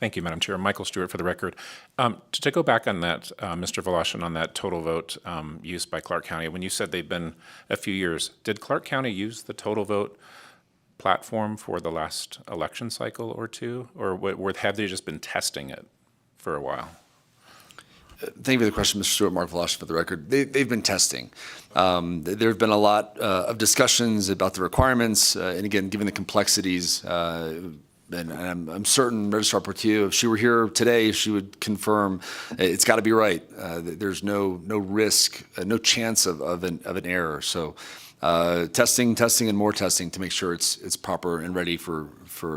Thank you, Madam Chair. Michael Stewart for the record. To go back on that, Mr. Voloshin, on that total vote used by Clark County, when you said they've been a few years, did Clark County use the total vote platform for the last election cycle or two, or have they just been testing it for a while? Thank you for the question, Mr. Stewart. Mark Voloshin for the record. They've been testing. There have been a lot of discussions about the requirements, and again, given the complexities, and I'm certain Registrar Portillo, if she were here today, she would confirm it's got to be right. There's no risk, no chance of an error. So testing, and more testing to make sure it's proper and ready for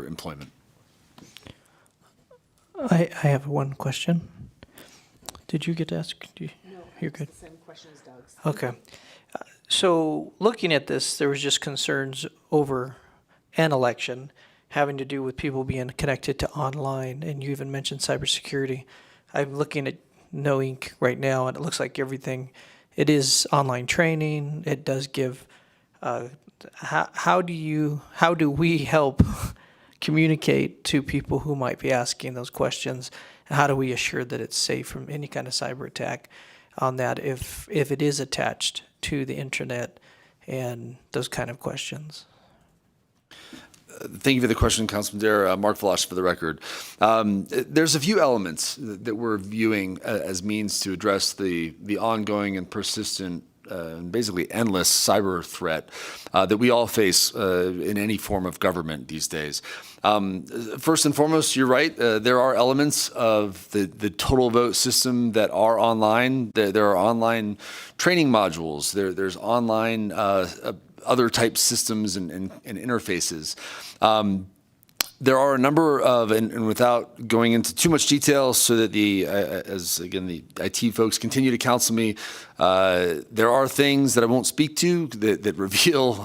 employment. I have one question. Did you get to ask? No, you're good. It's the same question as Doug's. Okay. So looking at this, there was just concerns over an election having to do with people being connected to online, and you even mentioned cybersecurity. I'm looking at No Inc. right now, and it looks like everything, it is online training. It does give, how do we help communicate to people who might be asking those questions? And how do we assure that it's safe from any kind of cyber attack on that if it is attached to the internet and those kind of questions? Thank you for the question, Councilman Dare. Mark Voloshin for the record. There's a few elements that we're viewing as means to address the ongoing and persistent and basically endless cyber threat that we all face in any form of government these days. First and foremost, you're right. There are elements of the total vote system that are online. There are online training modules. There's online other type systems and interfaces. There are a number of, and without going into too much detail so that as again, the IT folks continue to counsel me, there are things that I won't speak to that reveal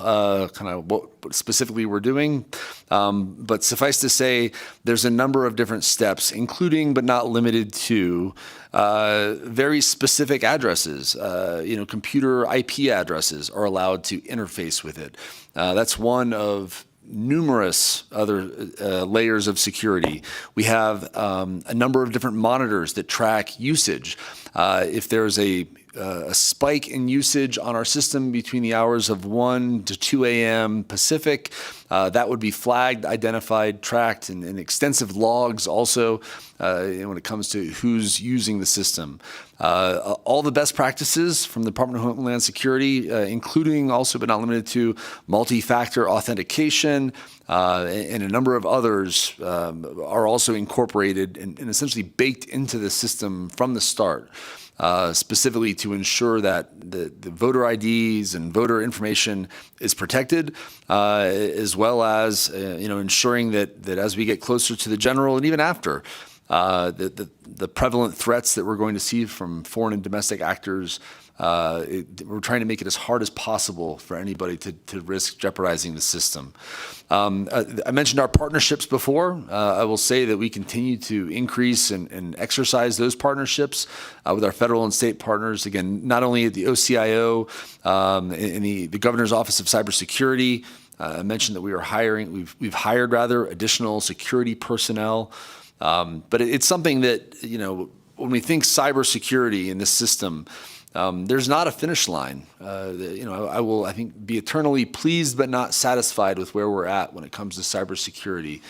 kind of what specifically we're doing. But suffice to say, there's a number of different steps, including but not limited to very specific addresses. Computer IP addresses are allowed to interface with it. That's one of numerous other layers of security. We have a number of different monitors that track usage. If there's a spike in usage on our system between the hours of 1 to 2 a.m. Pacific, that would be flagged, identified, tracked, and extensive logs also when it comes to who's using the system. All the best practices from the Department of Homeland Security, including also but not limited to multi-factor authentication and a number of others, are also incorporated and essentially baked into the system from the start. Specifically to ensure that the voter IDs and voter information is protected, as well as ensuring that as we get closer to the general and even after, the prevalent threats that we're going to see from foreign and domestic actors, we're trying to make it as hard as possible for anybody to risk jeopardizing the system. I mentioned our partnerships before. I will say that we continue to increase and exercise those partnerships with our federal and state partners. Again, not only at the OCIO, in the Governor's Office of Cybersecurity. I mentioned that we've hired additional security personnel. But it's something that, when we think cybersecurity in this system, there's not a finish line. I will, I think, be eternally pleased but not satisfied with where we're at when it comes to cybersecurity,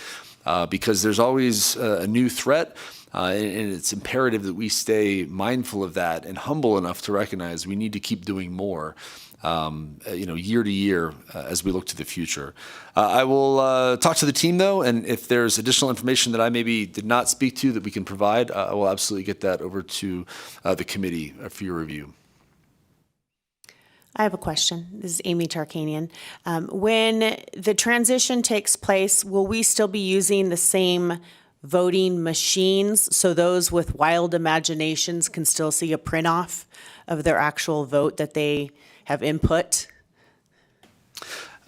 because there's always a new threat, and it's imperative that we stay mindful of that and humble enough to recognize we need to keep doing more. Year to year as we look to the future. I will talk to the team, though, and if there's additional information that I maybe did not speak to that we can provide, I will absolutely get that over to the committee for your review. I have a question. This is Amy Tarkanian. When the transition takes place, will we still be using the same voting machines so those with wild imaginations can still see a print off of their actual vote that they have input?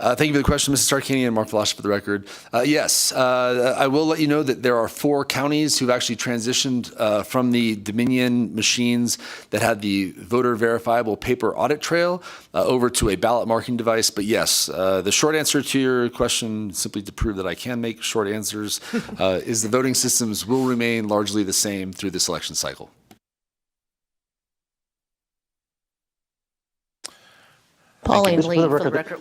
Thank you for the question, Mrs. Tarkanian and Mark Velasquez, for the record. Yes, I will let you know that there are 4 counties who've actually transitioned from the Dominion machines that had the voter verifiable paper audit trail over to a ballot marking device. But yes, the short answer to your question, simply to prove that I can make short answers, is the voting systems will remain largely the same through this election cycle. Pauline Just Lee, for the record,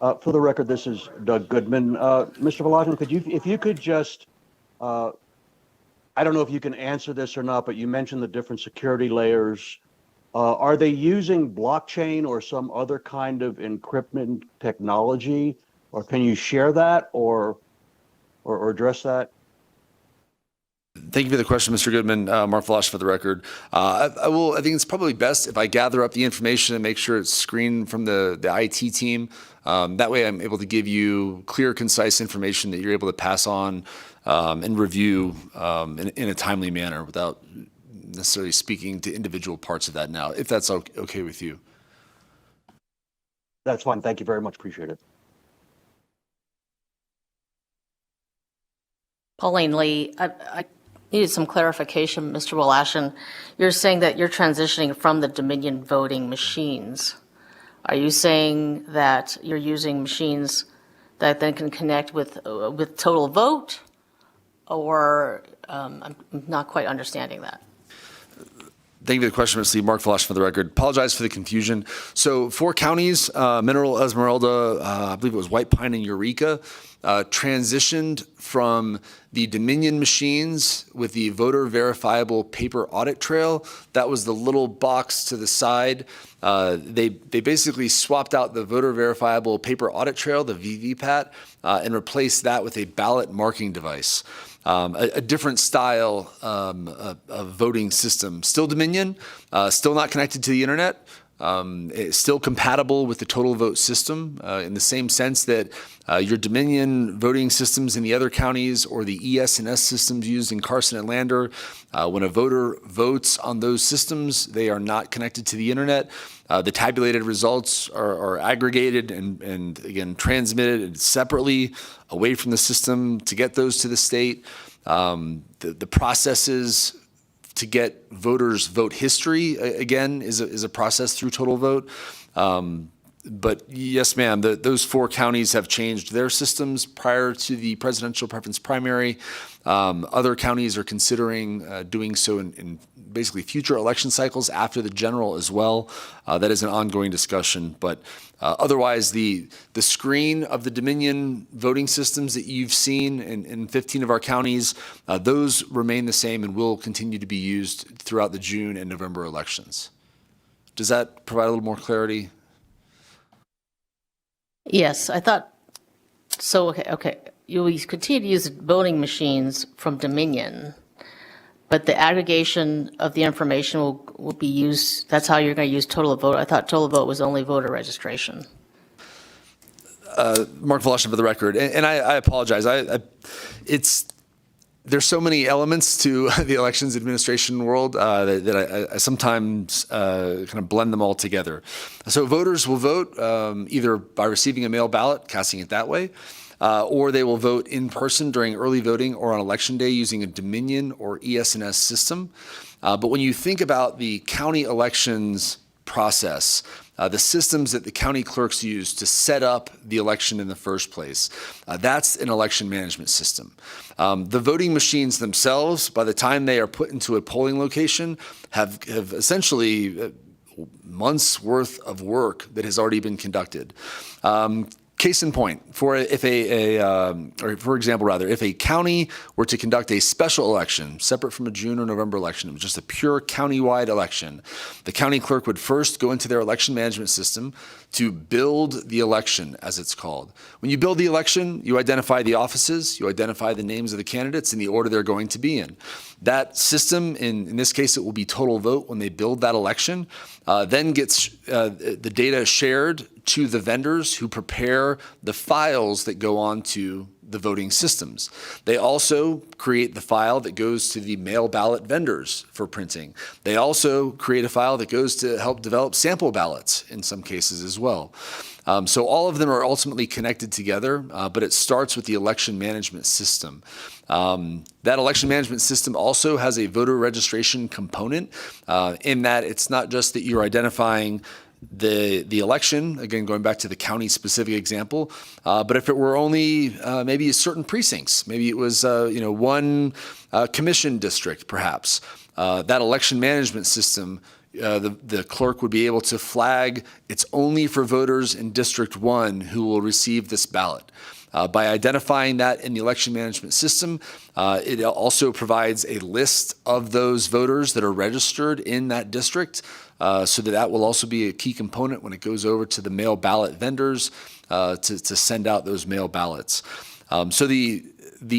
For the record, this is Doug Goodman. Mr. Velasquez, if you could just, I don't know if you can answer this or not, but you mentioned the different security layers. Are they using blockchain or some other kind of encryption technology, or can you share that or address that? Thank you for the question, Mr. Goodman. Mark Velasquez, for the record. I think it's probably best if I gather up the information and make sure it's screened from the IT team. That way I'm able to give you clear, concise information that you're able to pass on and review in a timely manner without necessarily speaking to individual parts of that now, if that's okay with you. That's fine. Thank you very much. Appreciate it. Pauline Lee, I needed some clarification, Mr. Velasquez. You're saying that you're transitioning from the Dominion voting machines. Are you saying that you're using machines that then can connect with Total Vote? Or I'm not quite understanding that. Thank you for the question, Ms. Lee. Mark Velasquez, for the record. Apologize for the confusion. So 4 counties, Mineral, Esmeralda, I believe it was White Pine and Eureka, transitioned from the Dominion machines with the voter verifiable paper audit trail. That was the little box to the side. They basically swapped out the voter verifiable paper audit trail, the VVPAT, and replaced that with a ballot marking device. A different style of voting system. Still Dominion, still not connected to the internet, It's still compatible with the total vote system in the same sense that your Dominion voting systems in the other counties or the ES&S systems used in Carson and Lander, when a voter votes on those systems, they are not connected to the internet. The tabulated results are aggregated and again transmitted separately away from the system to get those to the state. The processes to get voters' vote history, again, is a process through Total Vote. But yes, ma'am, those 4 counties have changed their systems prior to the presidential preference primary. Other counties are considering doing so in basically future election cycles after the general as well. That is an ongoing discussion. But otherwise, the screen of the Dominion voting systems that you've seen in 15 of our counties, those remain the same and will continue to be used throughout the June and November elections. Does that provide a little more clarity? Yes, I thought, so, okay. You will continue to use voting machines from Dominion, but the aggregation of the information will be used, that's how you're going to use Total Vote. I thought Total Vote was only voter registration. Mark Voloshin for the record, and I apologize. There's so many elements to the elections administration world that I sometimes kind of blend them all together. So voters will vote either by receiving a mail ballot, casting it that way, or they will vote in person during early voting or on election day using a Dominion or ES&S system. But when you think about the county elections process, the systems that the county clerks use to set up the election in the first place, that's an election management system. The voting machines themselves, by the time they are put into a polling location, have essentially months worth of work that has already been conducted. Case in point, for example, if a county were to conduct a special election, separate from a June or November election, it was just a pure countywide election, the county clerk would first go into their election management system to build the election, as it's called. When you build the election, you identify the offices, you identify the names of the candidates in the order they're going to be in. That system, in this case, it will be Total Vote when they build that election, then gets the data shared to the vendors who prepare the files that go on to the voting systems. They also create the file that goes to the mail ballot vendors for printing. They also create a file that goes to help develop sample ballots in some cases as well. So all of them are ultimately connected together, but it starts with the election management system. That election management system also has a voter registration component in that it's not just that you're identifying the election, again, going back to the county-specific example, but if it were only maybe certain precincts, maybe it was one commission district, perhaps, that election management system, the clerk would be able to flag it's only for voters in District 1 who will receive this ballot. By identifying that in the election management system, it also provides a list of those voters that are registered in that district, so that will also be a key component when it goes over to the mail ballot vendors to send out those mail ballots. So the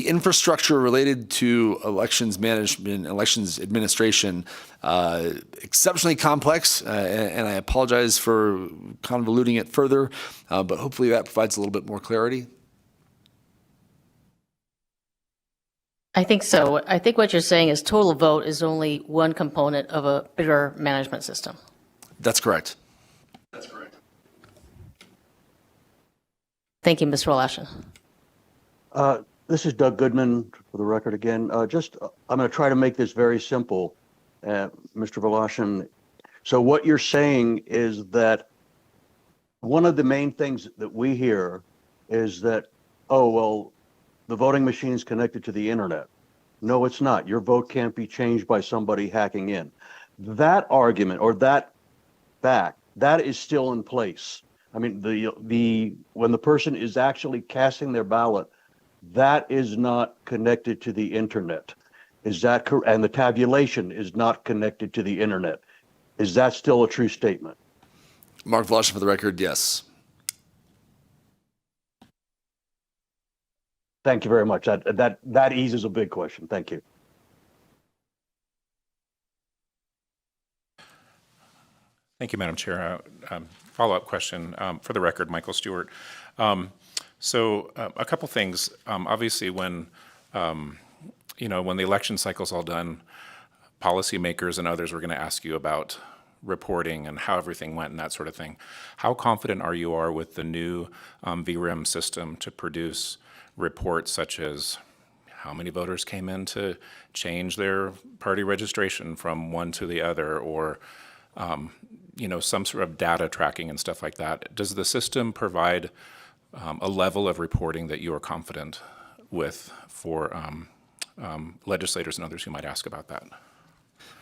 infrastructure related to elections management, elections administration, exceptionally complex, and I apologize for convoluting it further, but hopefully that provides a little bit more clarity. I think so. I think what you're saying is Total Vote is only one component of a bigger management system. That's correct. Thank you, Ms. Rolashin. This is Doug Goodman for the record again. I'm going to try to make this very simple, Mr. Voloshin. So what you're saying is that one of the main things that we hear is that, oh, well, the voting machine is connected to the internet. No, it's not. Your vote can't be changed by somebody hacking in. That argument or that fact, that is still in place. I mean, when the person is actually casting their ballot, that is not connected to the internet. Is that correct? And the tabulation is not connected to the internet. Is that still a true statement? Mark Voloshin for the record, yes. Thank you very much. That eases a big question. Thank you. Thank you, Madam Chair. Follow-up question. For the record, Michael Stewart. A couple things. Obviously, when when the election cycle's all done, policymakers and others were going to ask you about reporting and how everything went and that sort of thing. How confident are you with the new VRIM system to produce reports such as how many voters came in to change their party registration from one to the other, or some sort of data tracking and stuff like that? Does the system provide a level of reporting that you are confident with for legislators and others who might ask about that?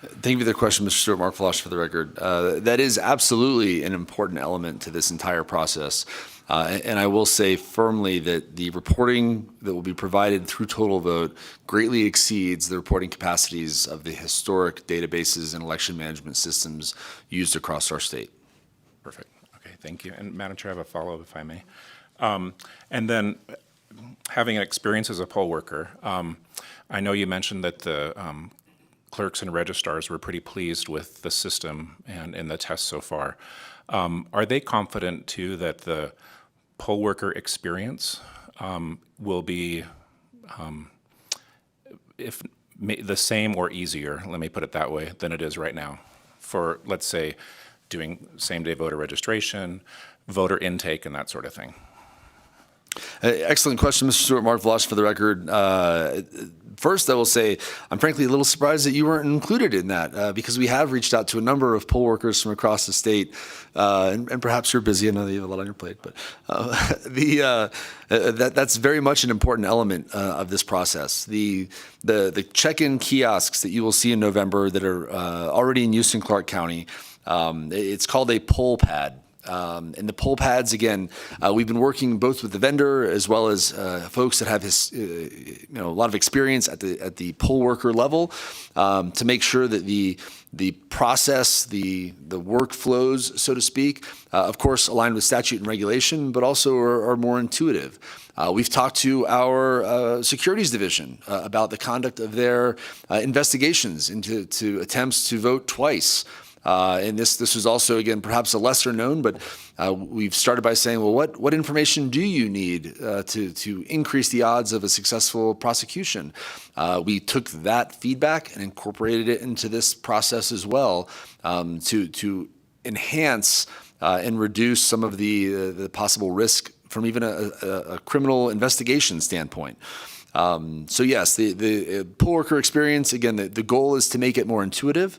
Thank you for the question, Mr. Stewart. Mark Flosh for the record. That is absolutely an important element to this entire process. And I will say firmly that the reporting that will be provided through Total Vote greatly exceeds the reporting capacities of the historic databases and election management systems used across our state. Perfect. Okay, thank you. And Madam Chair, I have a follow-up, if I may. And then, having experience as a poll worker, I know you mentioned that the clerks and registrars were pretty pleased with the system and in the test so far. Are they confident, too, that the poll worker experience will be the same or easier, let me put it that way, than it is right now for, let's say, doing same-day voter registration, voter intake, and that sort of thing? Excellent question, Mr. Stewart. Mark Vlosh for the record. First, I will say I'm frankly a little surprised that you weren't included in that because we have reached out to a number of poll workers from across the state, and perhaps you're busy. I know that you have a lot on your plate, but that's very much an important element of this process. The check-in kiosks that you will see in November that are already in use in Clark County, it's called a poll pad. And the poll pads, again, we've been working both with the vendor as well as folks that have a lot of experience at the poll worker level to make sure that the process, the workflows, so to speak, of course, aligned with statute and regulation, but also are more intuitive. We've talked to our securities division about the conduct of their investigations into attempts to vote twice. And this was also, again, perhaps a lesser known, but we've started by saying, well, what information do you need to increase the odds of a successful prosecution? We took that feedback and incorporated it into this process as well to enhance and reduce some of the possible risk from even a criminal investigation standpoint. So yes, the poll worker experience, again, the goal is to make it more intuitive.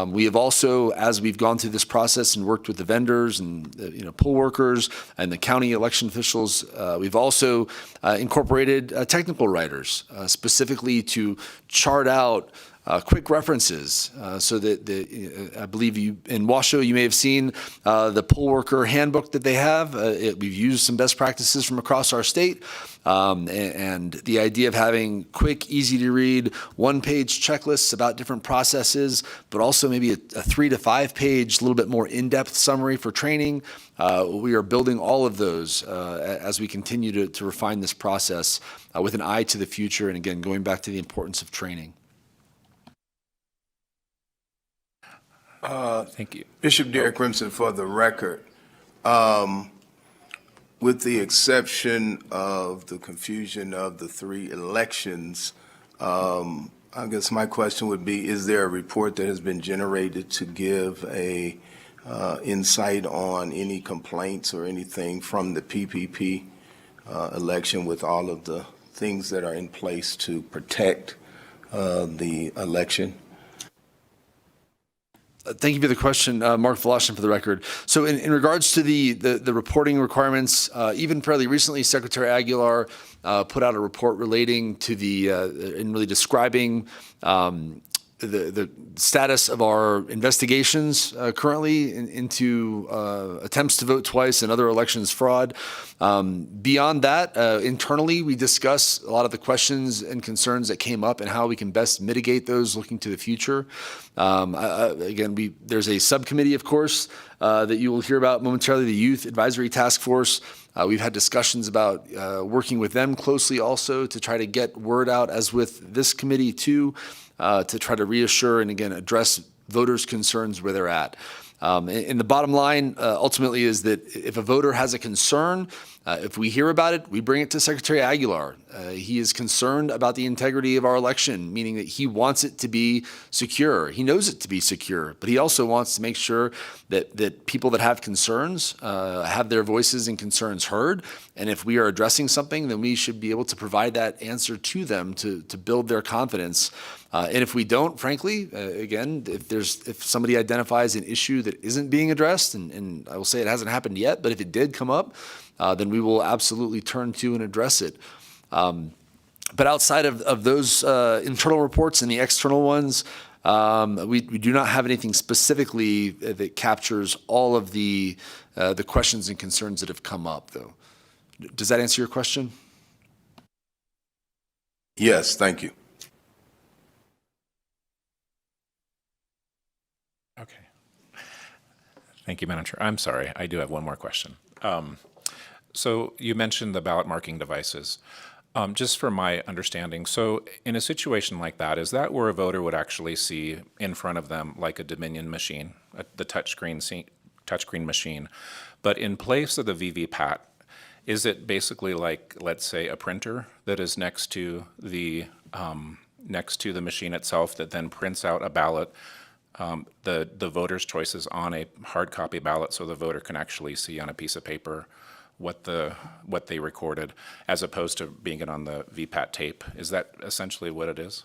We have also, as we've gone through this process and worked with the vendors and poll workers and the county election officials, we've also incorporated technical writers specifically to chart out quick references so that I believe in Washoe you may have seen the poll worker handbook that they have. We've used some best practices from across our state, and the idea of having quick, easy to read, one-page checklists about different processes, but also maybe a 3 to 5 page, a little bit more in-depth summary for training. We are building all of those as we continue to refine this process with an eye to the future, and again, going back to the importance of training. Thank you. Bishop Derek Remsen for the record. With the exception of the confusion of the 3 elections, I guess my question would be, is there a report that has been generated to give a insight on any complaints or anything from the PPP election with all of the things that are in place to protect the election? Thank you for the question, Mark Voloshin, for the record. So in regards to the reporting requirements, even fairly recently, Secretary Aguilar put out a report relating to and really describing the status of our investigations currently into attempts to vote twice and other elections fraud. Beyond that, internally, we discuss a lot of the questions and concerns that came up and how we can best mitigate those looking to the future. Again, there's a subcommittee, of course, that you will hear about momentarily, the Youth Advisory Task Force. We've had discussions about working with them closely also to try to get word out, as with this committee too, to try to reassure and again address voters' concerns where they're at. And the bottom line ultimately is that if a voter has a concern, if we hear about it, we bring it to Secretary Aguilar. He is concerned about the integrity of our election, meaning that he wants it to be secure. He knows it to be secure, but he also wants to make sure that people that have concerns have their voices and concerns heard. And if we are addressing something, then we should be able to provide that answer to them to build their confidence. And if we don't, frankly, again, if somebody identifies an issue that isn't being addressed, and I will say it hasn't happened yet, but if it did come up, then we will absolutely turn to and address it. But outside of those internal reports and the external ones, we do not have anything specifically that captures all of the questions and concerns that have come up, though. Does that answer your question? Yes, thank you. Okay. Thank you, Madam Chair. I'm sorry, I do have one more question. So you mentioned the ballot marking devices. Just for my understanding, so in a situation like that, is that where a voter would actually see in front of them like a Dominion machine, the touchscreen machine, but in place of the VVPAT, is it basically like, let's say, a printer that is next to the machine itself that then prints out a ballot, the voter's choices on a hard copy ballot, so the voter can actually see on a piece of paper what they recorded, as opposed to being it on the VPAT tape? Is that essentially what it is?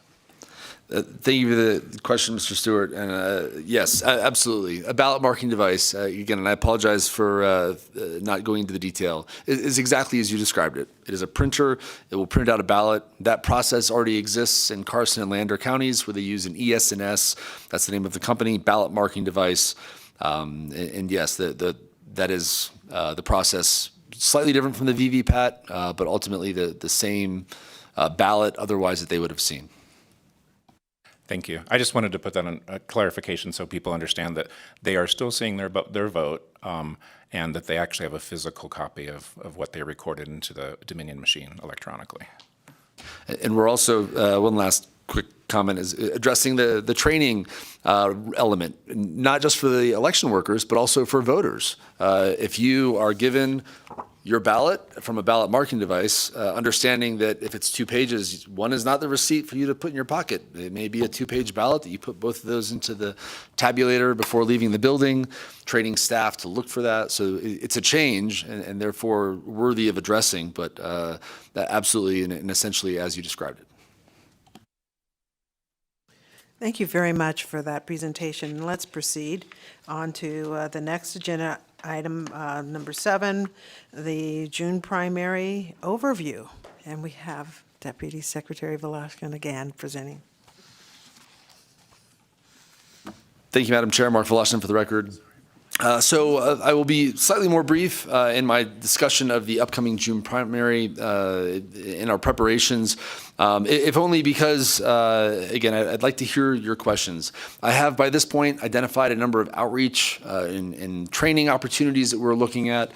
Thank you for the question, Mr. Stewart. And yes, absolutely. A ballot marking device, again, and I apologize for not going into the detail, is exactly as you described it. It is a printer. It will print out a ballot. That process already exists in Carson and Lander counties, where they use an ES&S. That's the name of the company, ballot marking device. And yes, that is the process. Slightly different from the VVPAT, but ultimately the same ballot otherwise that they would have seen. Thank you. I just wanted to put that on a clarification so people understand that they are still seeing their vote, and that they actually have a physical copy of what they recorded into the Dominion machine electronically. And we're also, one last quick comment, is addressing the training element, not just for the election workers, but also for voters. If you are given your ballot from a ballot marking device, understanding that if it's 2 pages, one is not the receipt for you to put in your pocket. It may be a 2-page ballot that you put both of those into the tabulator before leaving the building, training staff to look for that. So it's a change and therefore worthy of addressing, but that absolutely and essentially as you described it. Thank you very much for that presentation. Let's proceed on to the next agenda item, number 7, the June primary overview. And we have Deputy Secretary Velasquez again presenting. Thank you, Madam Chair. Mark Velasquez for the record. So I will be slightly more brief in my discussion of the upcoming June primary in our preparations, if only because, again, I'd like to hear your questions. I have, by this point, identified a number of outreach and training opportunities that we're looking at.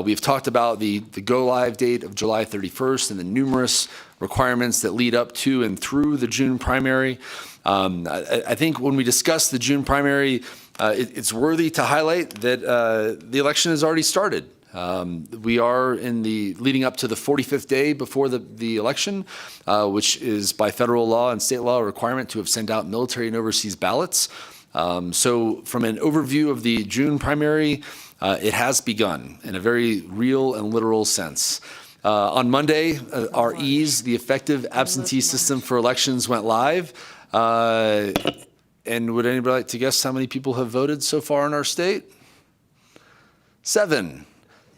We've talked about the go-live date of July 31st and the numerous requirements that lead up to and through the June primary. I think when we discuss the June primary, it's worthy to highlight that the election has already started. We are in the leading up to the 45th day before the election, which is by federal law and state law a requirement to have sent out military and overseas ballots. So from an overview of the June primary, it has begun in a very real and literal sense. On Monday, our EASE, the effective absentee system for elections, went live. And would anybody like to guess how many people have voted so far in our state? 7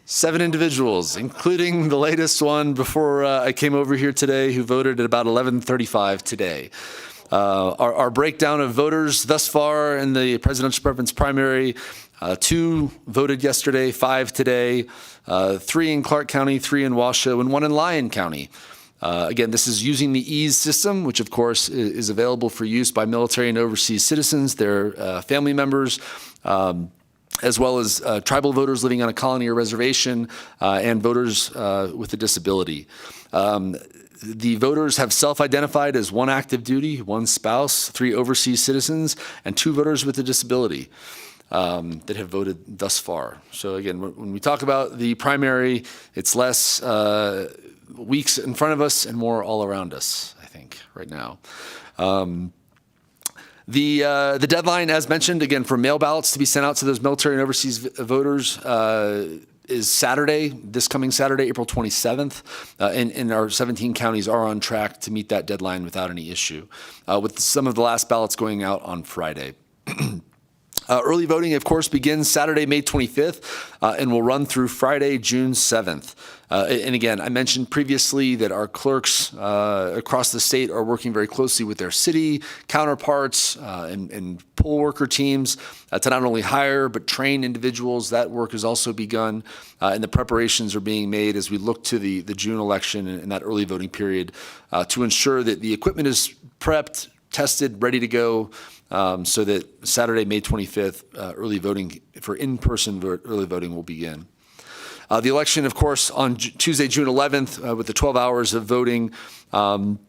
individuals, including the latest one before I came over here today, who voted at about 11:35 today. Our breakdown of voters thus far in the presidential preference primary, 2 voted yesterday, 5 today, 3 in Clark County, 3 in Washoe, and 1 in Lyon County. Again, this is using the EASE system, which of course is available for use by military and overseas citizens, their family members, as well as tribal voters living on a colony or reservation, and voters with a disability. The voters have self-identified as 1 active duty, 1 spouse, 3 overseas citizens, and 2 voters with a disability. that have voted thus far. So again, when we talk about the primary, it's less weeks in front of us and more all around us, I think, right now. The deadline, as mentioned, again, for mail ballots to be sent out to those military and overseas voters is Saturday, this coming Saturday, April 27th, and our 17 counties are on track to meet that deadline without any issue, with some of the last ballots going out on Friday. Early voting, of course, begins Saturday, May 25th, and will run through Friday, June 7th. And again, I mentioned previously that our clerks across the state are working very closely with their city counterparts and poll worker teams to not only hire but train individuals. That work has also begun, and the preparations are being made as we look to the June election and that early voting period to ensure that the equipment is prepped, tested, ready to go, so that Saturday, May 25th, early voting for in-person early voting will begin. The election, of course, on Tuesday, June 11th, with the 12 hours of voting, and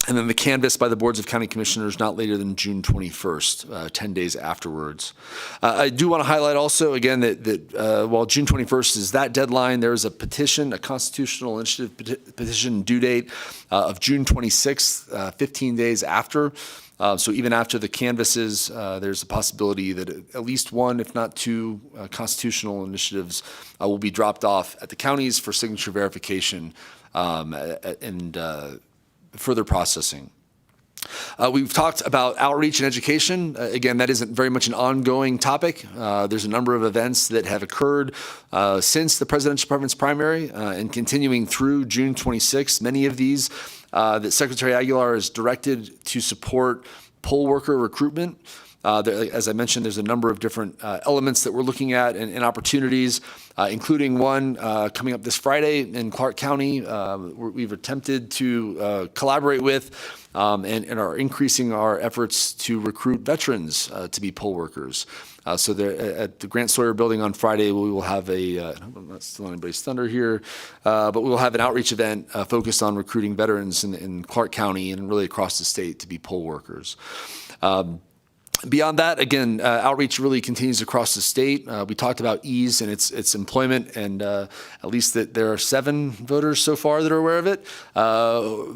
then the canvass by the boards of county commissioners not later than June 21st, 10 days afterwards. I do want to highlight also, again, that while June 21st is that deadline, there is a petition, a constitutional initiative petition due date of June 26th, 15 days after. So even after the canvasses, there's a possibility that at least one, if not two, constitutional initiatives will be dropped off at the counties for signature verification and further processing. We've talked about outreach and education. Again, that isn't very much an ongoing topic. There's a number of events that have occurred since the presidential preference primary and continuing through June 26th. Many of these that Secretary Aguilar is directed to support poll worker recruitment. As I mentioned, there's a number of different elements that we're looking at and opportunities, including one coming up this Friday in Clark County. We've attempted to collaborate with and are increasing our efforts to recruit veterans to be poll workers. So there, at the Grant Sawyer Building on Friday, we will have I'm not stealing anybody's thunder here, but we will have an outreach event focused on recruiting veterans in Clark County and really across the state to be poll workers. Beyond that, again, outreach really continues across the state. We talked about ease and its employment, and at least that there are 7 voters so far that are aware of it.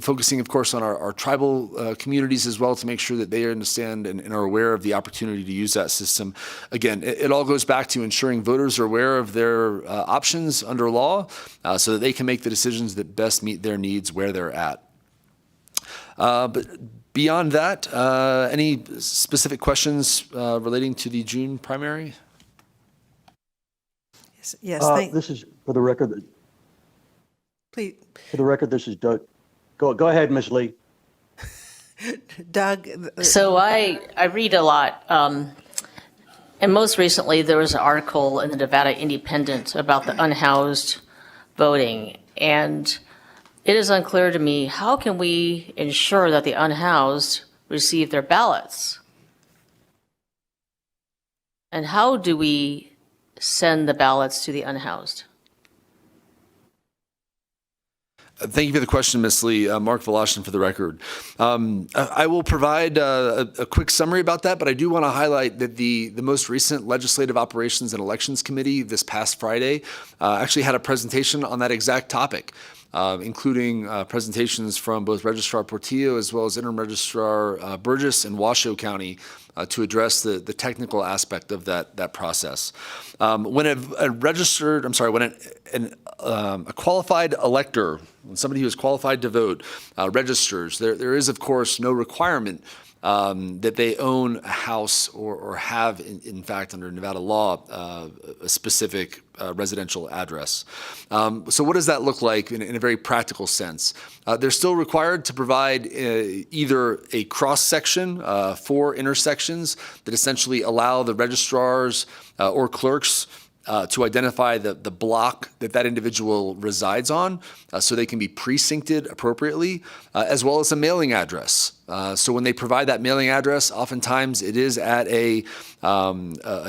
Focusing, of course, on our tribal communities as well to make sure that they understand and are aware of the opportunity to use that system. Again, it all goes back to ensuring voters are aware of their options under law so that they can make the decisions that best meet their needs where they're at. But beyond that, any specific questions relating to the June primary? Yes, This is for the record. please, For the record, this is Doug. Go ahead, Ms. Lee. Doug. So I read a lot, and most recently there was an article in the Nevada Independent about the unhoused voting, and it is unclear to me, how can we ensure that the unhoused receive their ballots? And how do we send the ballots to the unhoused? Thank you for the question, Ms. Lee. Mark Voloshin for the record. I will provide a quick summary about that, but I do want to highlight that the most recent Legislative Operations and Elections Committee this past Friday actually had a presentation on that exact topic. Including presentations from both Registrar Portillo as well as Interim Registrar Burgess in Washoe County to address the technical aspect of that process. When a qualified elector, when somebody who is qualified to vote registers, there is of course no requirement that they own a house or have, in fact, under Nevada law, a specific residential address. So what does that look like in a very practical sense? They're still required to provide either a cross-section for intersections that essentially allow the registrars or clerks to identify the block that individual resides on so they can be precincted appropriately, as well as a mailing address. So when they provide that mailing address, oftentimes it is at a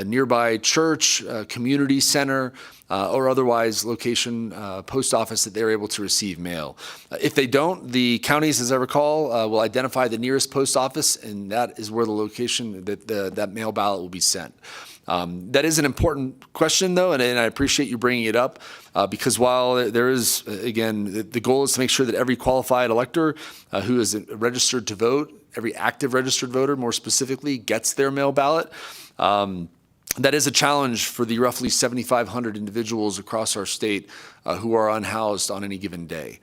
nearby church, community center, or otherwise location, post office that they're able to receive mail. If they don't, the counties, as I recall, will identify the nearest post office, and that is where the location that that mail ballot will be sent. That is an important question, though, and I appreciate you bringing it up because while there is, again, the goal is to make sure that every qualified elector who is registered to vote, every active registered voter, more specifically, gets their mail ballot. That is a challenge for the roughly 7,500 individuals across our state who are unhoused on any given day.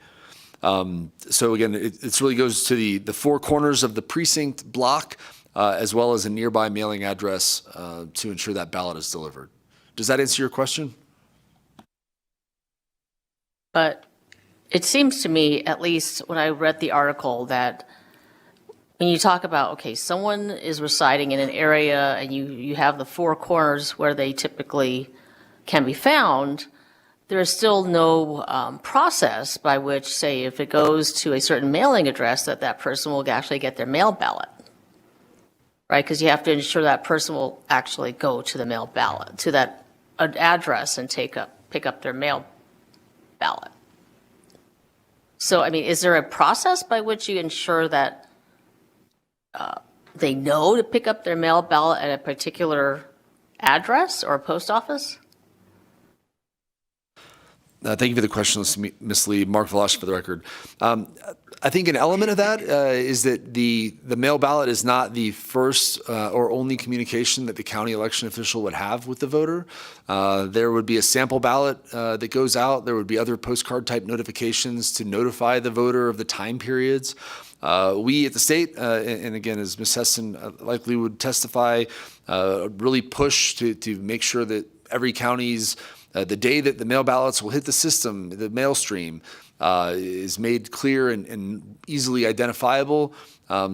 So again, it really goes to the four corners of the precinct block, as well as a nearby mailing address to ensure that ballot is delivered. Does that answer your question? But it seems to me, at least when I read the article, that when you talk about, okay, someone is residing in an area and you have the four corners where they typically can be found, there is still no process by which, say, if it goes to a certain mailing address, that person will actually get their mail ballot, right? Because you have to ensure that person will actually go to the mail ballot, to that address and pick up their mail ballot. So, I mean, is there a process by which you ensure that they know to pick up their mail ballot at a particular address or post office? Thank you for the question, Ms. Lee. Mark Valash for the record. I think an element of that is that the mail ballot is not the first or only communication that the county election official would have with the voter. There would be a sample ballot that goes out. There would be other postcard type notifications to notify the voter of the time periods. We at the state, and again, as Ms. Heston likely would testify, really push to make sure that every county's the day that the mail ballots will hit the system, the mail stream, is made clear and easily identifiable,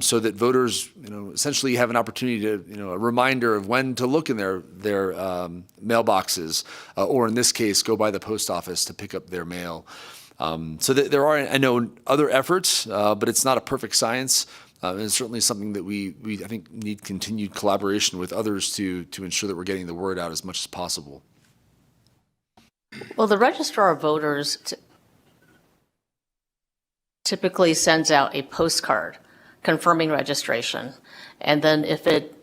so that voters, essentially have an opportunity to, a reminder of when to look in their mailboxes, or in this case, go by the post office to pick up their mail. So there are, I know, other efforts, but it's not a perfect science. And it's certainly something that we I think need continued collaboration with others to ensure that we're getting the word out as much as possible. Well, the registrar of voters typically sends out a postcard confirming registration. And then if it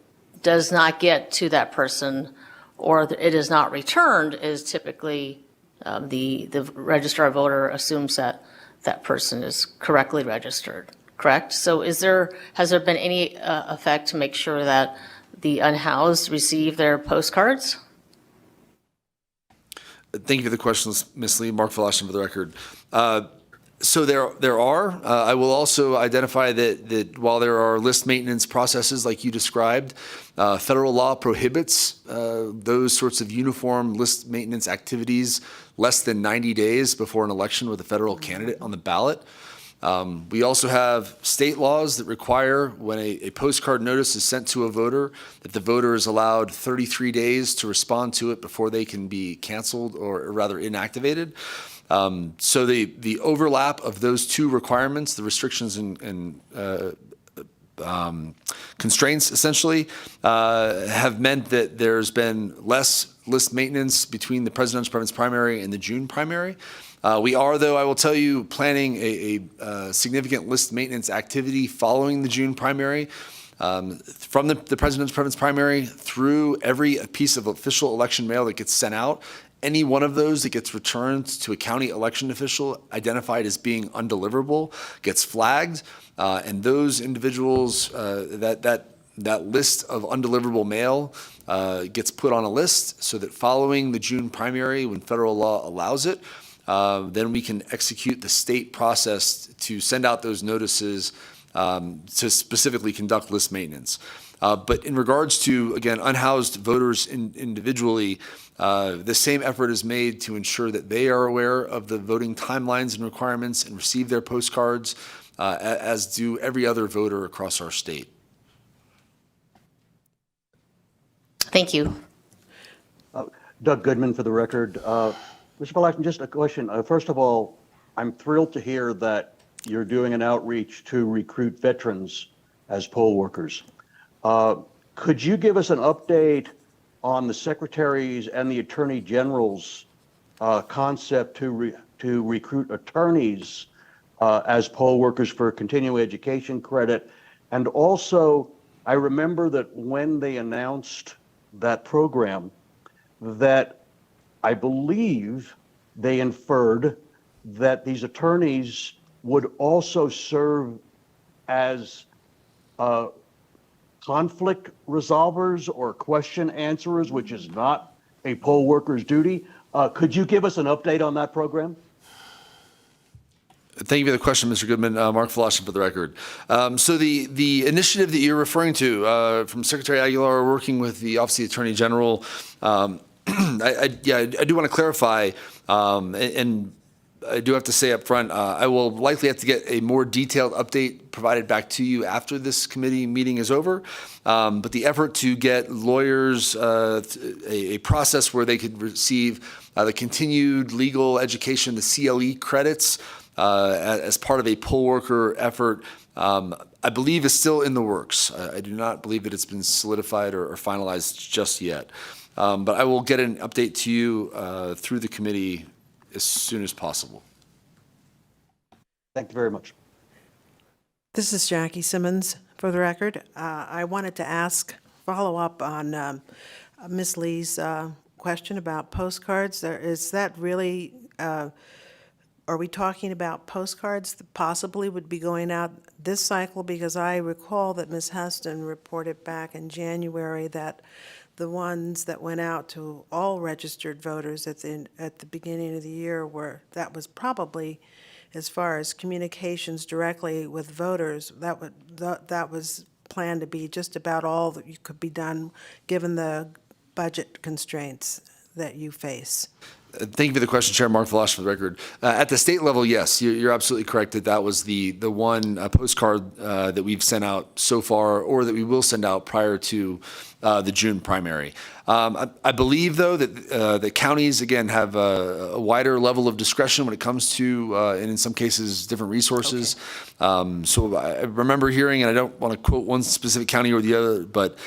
does not get to that person or it is not returned, is typically the registrar of voter assumes that that person is correctly registered, correct? So has there been any effect to make sure that the unhoused receive their postcards? Thank you for the questions, Ms. Lee. Mark Velasquez for the record. So there are. I will also identify that while there are list maintenance processes like you described, federal law prohibits those sorts of uniform list maintenance activities less than 90 days before an election with a federal candidate on the ballot. We also have state laws that require when a postcard notice is sent to a voter that the voter is allowed 33 days to respond to it before they can be canceled or rather inactivated. So the overlap of those two requirements, the restrictions and constraints essentially, have meant that there's been less list maintenance between the presidential preference primary and the June primary. We are, though, I will tell you, planning a significant list maintenance activity following the June primary. From the president's preference primary through every piece of official election mail that gets sent out, any one of those that gets returned to a county election official identified as being undeliverable gets flagged, and those individuals, that list of undeliverable mail gets put on a list so that following the June primary, when federal law allows it, then we can execute the state process to send out those notices to specifically conduct list maintenance. But in regards to, again, unhoused voters individually, the same effort is made to ensure that they are aware of the voting timelines and requirements and receive their postcards, as do every other voter across our state. Thank you. Doug Goodman for the record. Mr. Valachian, just a question. First of all, I'm thrilled to hear that you're doing an outreach to recruit veterans as poll workers. Could you give us an update on the Secretary's and the Attorney General's concept to recruit attorneys as poll workers for continuing education credit? And also, I remember that when they announced that program that I believe they inferred that these attorneys would also serve as conflict resolvers or question answerers, which is not a poll worker's duty. Could you give us an update on that program? Thank you for the question, Mr. Goodman. Mark Voloshin for the record. So the initiative that you're referring to from Secretary Aguilar working with the Office of the Attorney General, I do want to clarify, and I do have to say up front, I will likely have to get a more detailed update provided back to you after this committee meeting is over. But the effort to get lawyers a process where they could receive the continued legal education, the CLE credits, as part of a poll worker effort, I believe is still in the works. I do not believe that it's been solidified or finalized just yet. But I will get an update to you through the committee as soon as possible. Thank you very much. This is Jackie Simmons, for the record. I wanted to follow up on Ms. Lee's question about postcards. Is that really, are we talking about postcards that possibly would be going out this cycle? Because I recall that Ms. Huston reported back in January that the ones that went out to all registered voters at the beginning of the year that was probably, as far as communications directly with voters, that was planned to be just about all that could be done given the budget constraints that you face. Thank you for the question, Chair. Mark Volosh for the record. At the state level, yes, you're absolutely correct that was the one postcard that we've sent out so far, or that we will send out prior to the June primary. I believe, though, that the counties, again, have a wider level of discretion when it comes to, and in some cases, different resources. Okay. So I remember hearing, and I don't want to quote one specific county or the other, but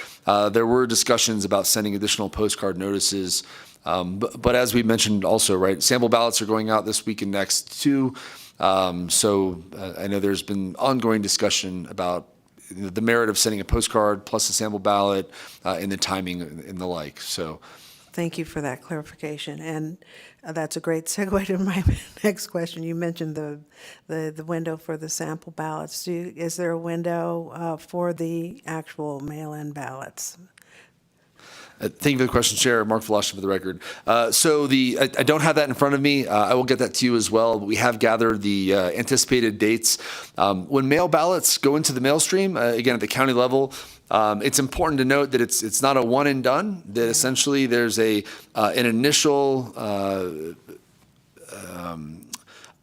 there were discussions about sending additional postcard notices. But as we mentioned also, right, sample ballots are going out this week and next too. So I know there's been ongoing discussion about the merit of sending a postcard plus a sample ballot and the timing and the like. So Thank you for that clarification. And that's a great segue to my next question. You mentioned the window for the sample ballots. Is there a window for the actual mail-in ballots? Thank you for the question, Chair. Mark Volosh for the record. So I don't have that in front of me. I will get that to you as well. But we have gathered the anticipated dates. When mail ballots go into the mail stream, again, at the county level, it's important to note that it's not a one and done, that essentially there's an initial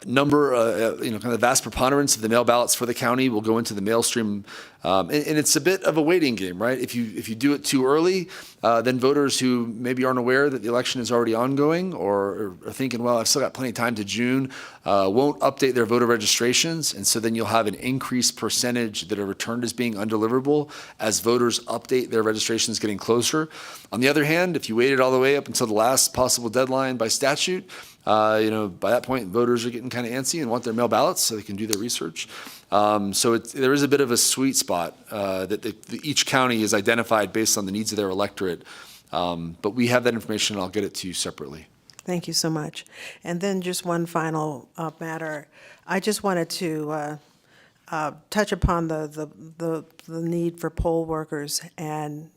number, kind of the vast preponderance of the mail ballots for the county will go into the mail stream. And it's a bit of a waiting game, right? If you do it too early, then voters who maybe aren't aware that the election is already ongoing or are thinking, well, I've still got plenty of time to June, won't update their voter registrations. And so then you'll have an increased percentage that are returned as being undeliverable as voters update their registrations getting closer. On the other hand, if you waited all the way up until the last possible deadline by statute, by that point, voters are getting kind of antsy and want their mail ballots so they can do their research. So there is a bit of a sweet spot that each county is identified based on the needs of their electorate. But we have that information, and I'll get it to you separately. Thank you so much. And then just one final matter. I just wanted to touch upon the need for poll workers and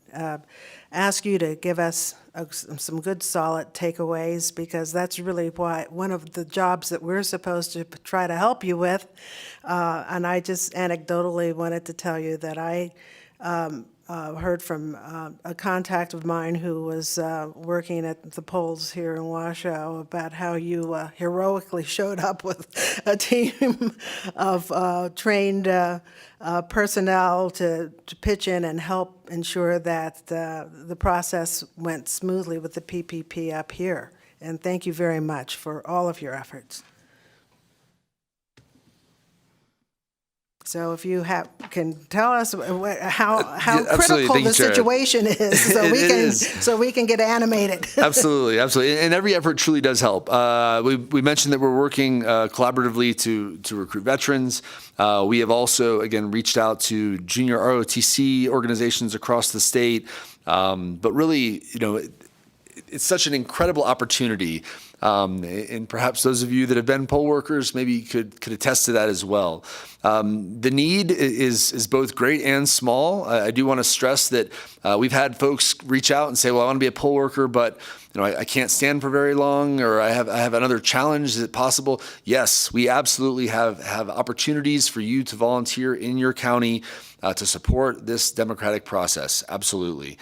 ask you to give us some good solid takeaways, because that's really one of the jobs that we're supposed to try to help you with. And I just anecdotally wanted to tell you that I heard from a contact of mine who was working at the polls here in Washoe about how you heroically showed up with a team of trained personnel to pitch in and help ensure that the process went smoothly with the PPP up here. And thank you very much for all of your efforts. So if you can tell us how Yeah, absolutely. critical Thank the you, Chair. situation is, so It is. so we can get animated. Absolutely, absolutely, and every effort truly does help. We mentioned that we're working collaboratively to recruit veterans. We have also, again, reached out to junior ROTC organizations across the state. But really, it's such an incredible opportunity. And perhaps those of you that have been poll workers maybe could attest to that as well. The need is both great and small. I do want to stress that we've had folks reach out and say, well, I want to be a poll worker, but I can't stand for very long, or I have another challenge. Is it possible? Yes, we absolutely have opportunities for you to volunteer in your county to support this democratic process. Absolutely.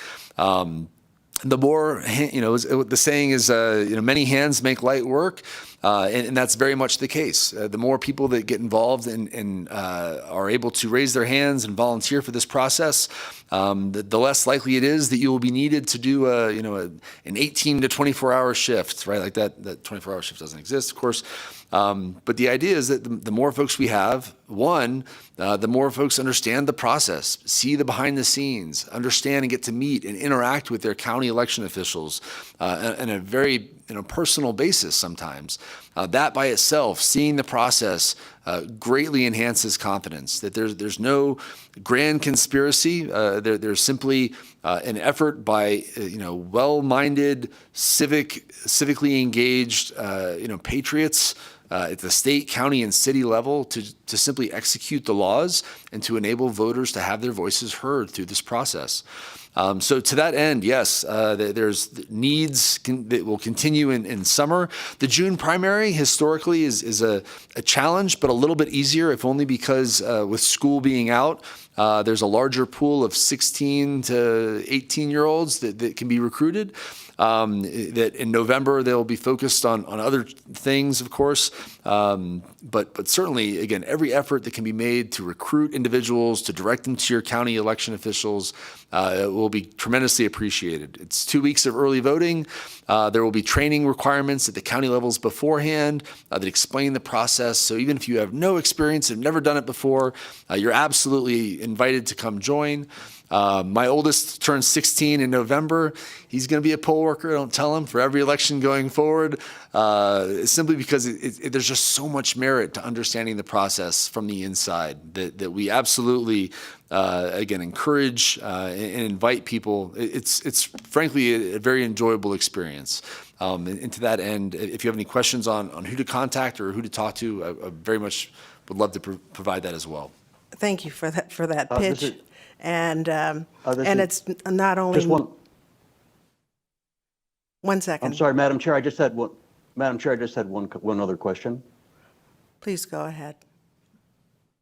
The more, the saying is, many hands make light work, and that's very much the case. The more people that get involved and are able to raise their hands and volunteer for this process, the less likely it is that you will be needed to do an 18 to 24-hour shift, right? Like that 24-hour shift doesn't exist, of course. But the idea is that the more folks we have, the more folks understand the process, see the behind the scenes, understand and get to meet and interact with their county election officials on a very personal basis sometimes. That by itself, seeing the process, greatly enhances confidence that there's no grand conspiracy. There's simply an effort by well-minded, civically engaged patriots at the state, county, and city level to simply execute the laws and to enable voters to have their voices heard through this process. So to that end, yes, there's needs that will continue in summer. The June primary historically is a challenge, but a little bit easier, if only because with school being out, there's a larger pool of 16 to 18-year-olds that can be recruited. That in November they'll be focused on other things, of course, but certainly, again, every effort that can be made to recruit individuals, to direct them to your county election officials, will be tremendously appreciated. It's 2 weeks of early voting. There will be training requirements at the county levels beforehand that explain the process. So even if you have no experience, have never done it before, you're absolutely invited to come join. My oldest turns 16 in November. He's going to be a poll worker. I don't tell him for every election going forward, simply because there's just so much merit to understanding the process from the inside that we absolutely, again, encourage and invite people. It's frankly a very enjoyable experience. And to that end, if you have any questions on who to contact or who to talk to, I very much would love to provide that as well. Thank you for that pitch. And this it's not only. Just one. 1 second. I'm sorry, Madam Chair. I just had one. Madam Chair, I just had one other question. Please go ahead.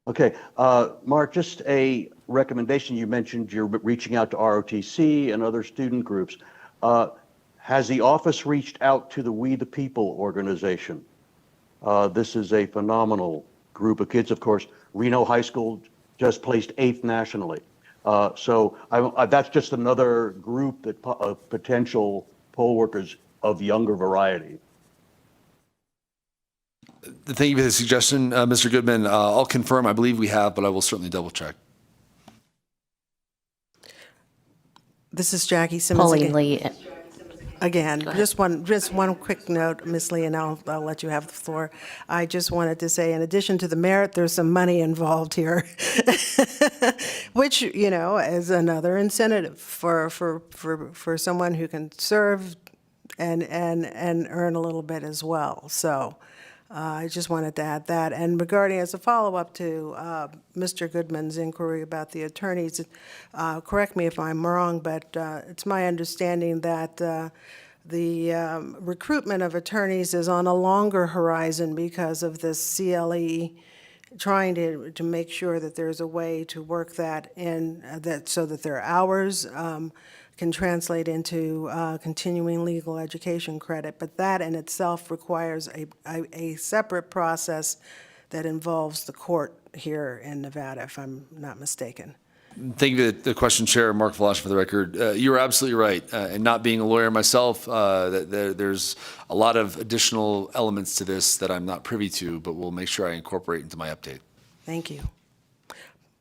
Okay, Mark, just a recommendation. You mentioned you're reaching out to ROTC and other student groups. Has the office reached out to the We the People organization? This is a phenomenal group of kids, of course. Reno High School just placed 8th nationally. So that's just another group of potential poll workers of younger variety. Thank you for the suggestion, Mr. Goodman. I'll confirm. I believe we have, but I will certainly double check. This is Jackie Simmons Pauline Lee. again. Just one quick note, Ms. Lee, and I'll let you have the floor. I just wanted to say, in addition to the merit, there's some money involved here, which, is another incentive for someone who can serve and earn a little bit as well. So I just wanted to add that. And regarding, as a follow-up to Mr. Goodman's inquiry about the attorneys, correct me if I'm wrong, but it's my understanding that the recruitment of attorneys is on a longer horizon because of this CLE, trying to make sure that there's a way to work that in, so that their hours can translate into continuing legal education credit. But that in itself requires a separate process that involves the court here in Nevada, if I'm not mistaken. Thank you for the question, Chair. Mark Valash for the record. You're absolutely right. And not being a lawyer myself, there's a lot of additional elements to this that I'm not privy to, but we'll make sure I incorporate into my update. Thank you.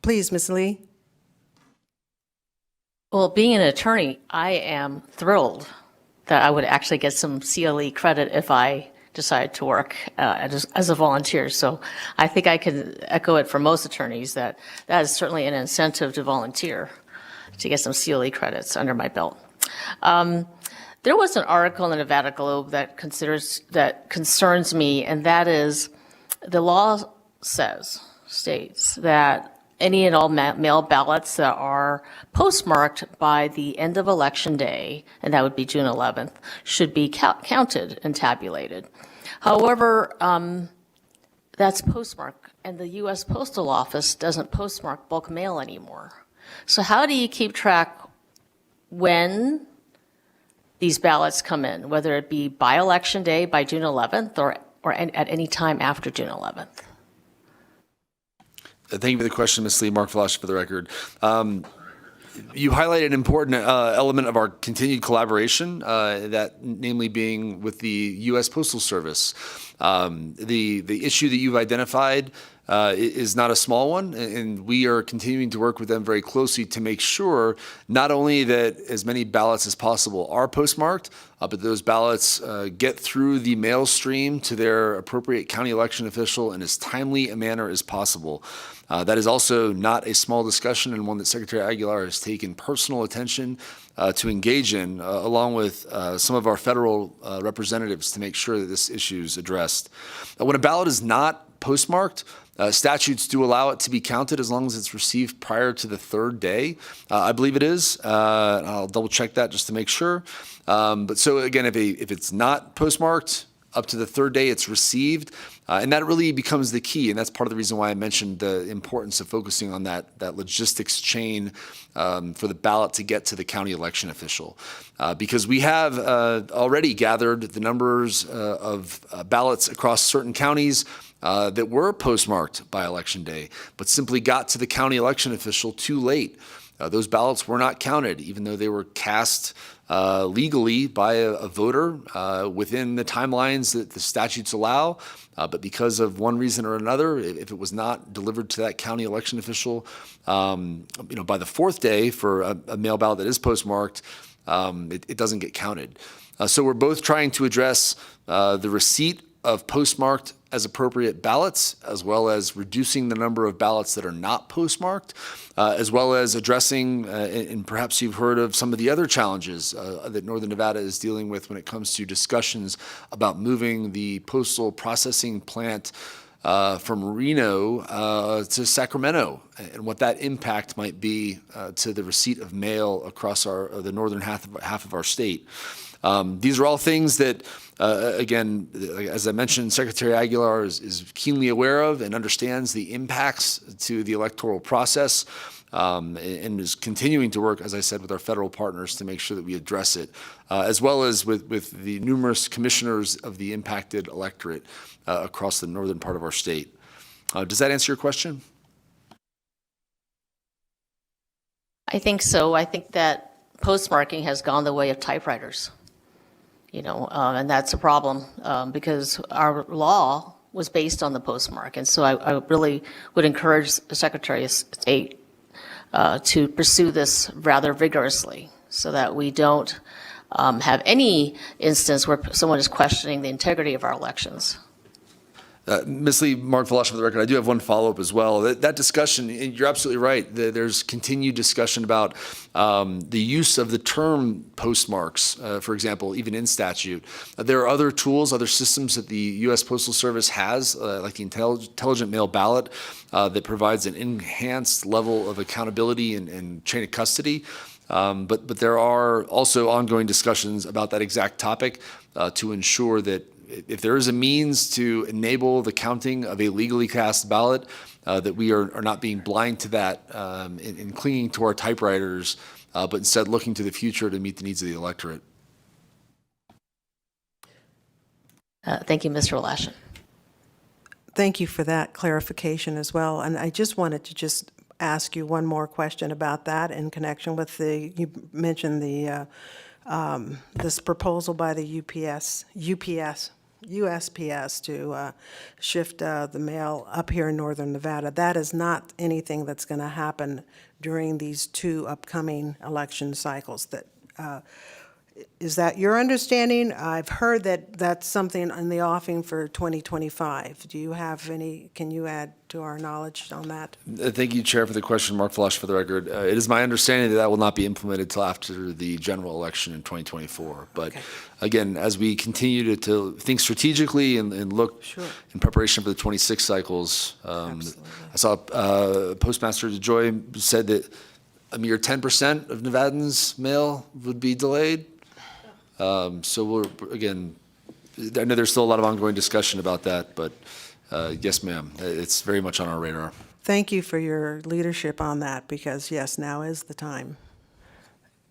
Please, Ms. Lee. Well, being an attorney, I am thrilled that I would actually get some CLE credit if I decide to work as a volunteer. So I think I can echo it for most attorneys that is certainly an incentive to volunteer to get some CLE credits under my belt. There was an article in the Nevada Globe that concerns me, and that is the law states that any and all mail ballots that are postmarked by the end of Election Day, and that would be June 11th, should be counted and tabulated. However, that's postmark, and the U.S. Postal Office doesn't postmark bulk mail anymore. So how do you keep track when these ballots come in, whether it be by Election Day, by June 11th, or at any time after June 11th? Thank you for the question, Ms. Lee. Mark Flash for the record. You highlighted an important element of our continued collaboration, that namely being with the U.S. Postal Service. The issue that you've identified is not a small one, and we are continuing to work with them very closely to make sure not only that as many ballots as possible are postmarked, but those ballots get through the mail stream to their appropriate county election official in as timely a manner as possible. That is also not a small discussion, and one that Secretary Aguilar has taken personal attention to engage in, along with some of our federal representatives, to make sure that this issue is addressed. When a ballot is not postmarked, statutes do allow it to be counted as long as it's received prior to the third day. I believe it is. I'll double check that just to make sure. But so again, if it's not postmarked, up to the third day it's received, and that really becomes the key, and that's part of the reason why I mentioned the importance of focusing on that logistics chain for the ballot to get to the county election official, because we have already gathered the numbers of ballots across certain counties that were postmarked by Election Day, but simply got to the county election official too late. Those ballots were not counted, even though they were cast legally by a voter within the timelines that the statutes allow. But because of one reason or another, if it was not delivered to that county election official, by the fourth day for a mail ballot that is postmarked, it doesn't get counted. So we're both trying to address the receipt of postmarked as appropriate ballots, as well as reducing the number of ballots that are not postmarked, as well as addressing, and perhaps you've heard of some of the other challenges that Northern Nevada is dealing with when it comes to discussions about moving the postal processing plant from Reno to Sacramento, and what that impact might be to the receipt of mail across the northern half of our state. These are all things that, again, as I mentioned, Secretary Aguilar is keenly aware of and understands the impacts to the electoral process, and is continuing to work, as I said, with our federal partners to make sure that we address it, as well as with the numerous commissioners of the impacted electorate across the northern part of our state. Does that answer your question? I think so. I think that postmarking has gone the way of typewriters. And that's a problem because our law was based on the postmark. And so I really would encourage the Secretary of State to pursue this rather vigorously so that we don't have any instance where someone is questioning the integrity of our elections. Ms. Lee, Mark Falash for the record, I do have one follow-up as well. That discussion, and you're absolutely right, there's continued discussion about the use of the term postmarks, for example, even in statute. There are other tools, other systems that the U.S. Postal Service has, like the intelligent mail ballot, that provides an enhanced level of accountability and chain of custody. But there are also ongoing discussions about that exact topic to ensure that if there is a means to enable the counting of a legally cast ballot, that we are not being blind to that and clinging to our typewriters, but instead looking to the future to meet the needs of the electorate. Thank you, Mr. Lashin. Thank you for that clarification as well. And I just wanted to just ask you one more question about that in connection with you mentioned this proposal by the UPS USPS to shift the mail up here in northern Nevada. That is not anything that's going to happen during these two upcoming election cycles. Is that your understanding? I've heard that that's something in the offing for 2025. Do you have any, can you add to our knowledge on that? Thank you, Chair, for the question. Mark Flush for the record. It is my understanding that that will not be implemented till after the general election in 2024. But Okay. again, as we continue to think strategically and look Sure. in preparation for the 26 cycles, Absolutely. I saw Postmaster DeJoy said that a mere 10% of Nevadans' mail would be delayed. So we're, again, I know there's still a lot of ongoing discussion about that, but yes, ma'am, it's very much on our radar. Thank you for your leadership on that, because yes, now is the time.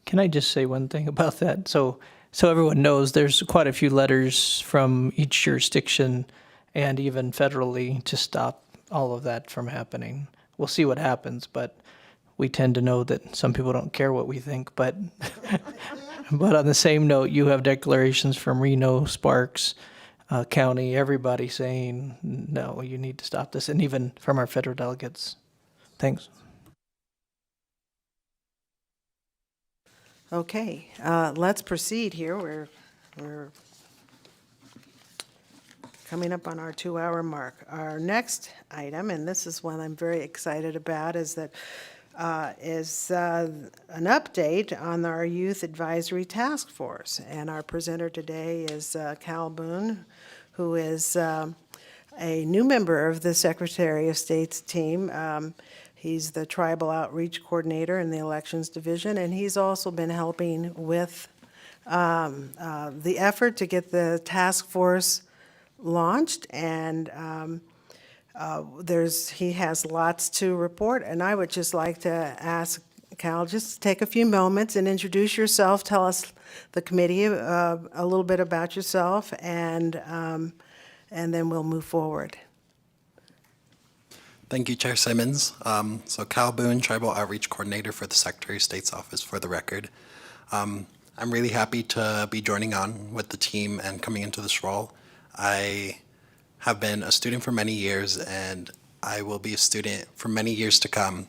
Can I just say one thing about that? So everyone knows, there's quite a few letters from each jurisdiction and even federally to stop all of that from happening. We'll see what happens, but we tend to know that some people don't care what we think. But but on the same note, you have declarations from Reno, Sparks County, everybody saying, no, you need to stop this, and even from our federal delegates. Thanks. Okay, let's proceed here. We're coming up on our 2-hour mark. Our next item, and this is one I'm very excited about, is that an update on our Youth Advisory Task Force. And our presenter today is Cal Boone, who is a new member of the Secretary of State's team. He's the Tribal Outreach Coordinator in the Elections Division, and he's also been helping with the effort to get the task force launched, and he has lots to report, and I would just like to ask Cal, just take a few moments and introduce yourself, tell us, the committee, a little bit about yourself, and then we'll move forward. Thank you, Chair Simmons. So Cal Boone, Tribal Outreach Coordinator for the Secretary of State's Office, for the record. I'm really happy to be joining on with the team and coming into this role. I have been a student for many years, and I will be a student for many years to come.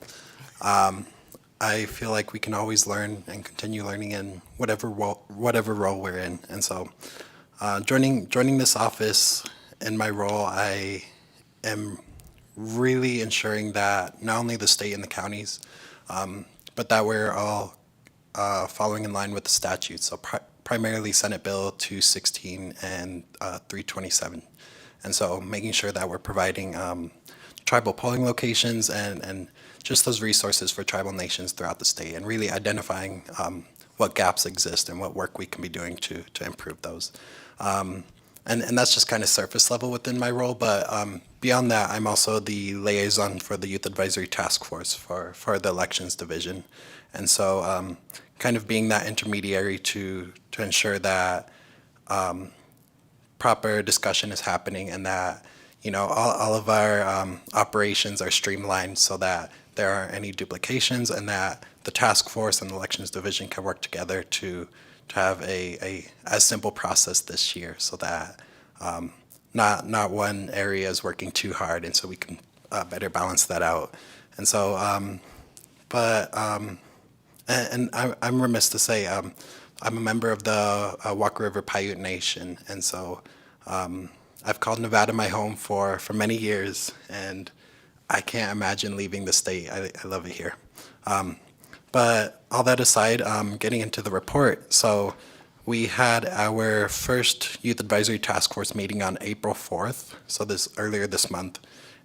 I feel like we can always learn and continue learning in whatever role we're in. And so joining this office in my role, I am really ensuring that not only the state and the counties, but that we're all following in line with the statutes. So primarily Senate Bill 216 and 327. And so making sure that we're providing tribal polling locations and just those resources for tribal nations throughout the state, and really identifying what gaps exist and what work we can be doing to improve those. And that's just kind of surface level within my role, but beyond that, I'm also the liaison for the Youth Advisory Task Force for the Elections Division. And so kind of being that intermediary to ensure that proper discussion is happening, and that, you know, all of our operations are streamlined so that there aren't any duplications, and that the task force and the Elections Division can work together to have a as simple process this year, so that not one area is working too hard, and so we can better balance that out. And so, and I'm remiss to say, I'm a member of the Walker River Paiute Nation, and so I've called Nevada my home for many years, and I can't imagine leaving the state. I love it here. But all that aside, getting into the report. So we had our first Youth Advisory Task Force meeting on April 4th, so earlier this month.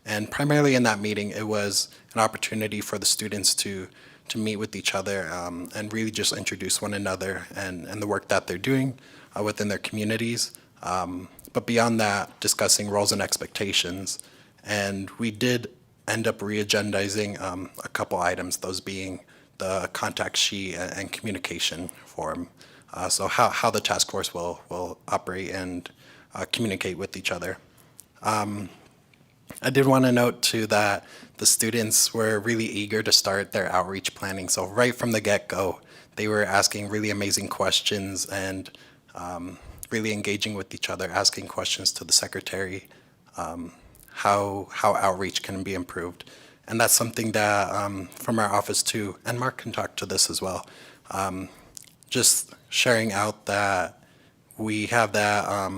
And primarily in that meeting, it was an opportunity for the students to meet with each other and really just introduce one another and the work that they're doing within their communities. But beyond that, discussing roles and expectations. And we did end up re-agendizing a couple items, those being the contact sheet and communication form. So how the task force will operate and communicate with each other. I did want to note too that the students were really eager to start their outreach planning. So right from the get-go, they were asking really amazing questions and really engaging with each other, asking questions to the secretary, how outreach can be improved. And that's something that from our office too, and Mark can talk to this as well, just sharing out that we have that,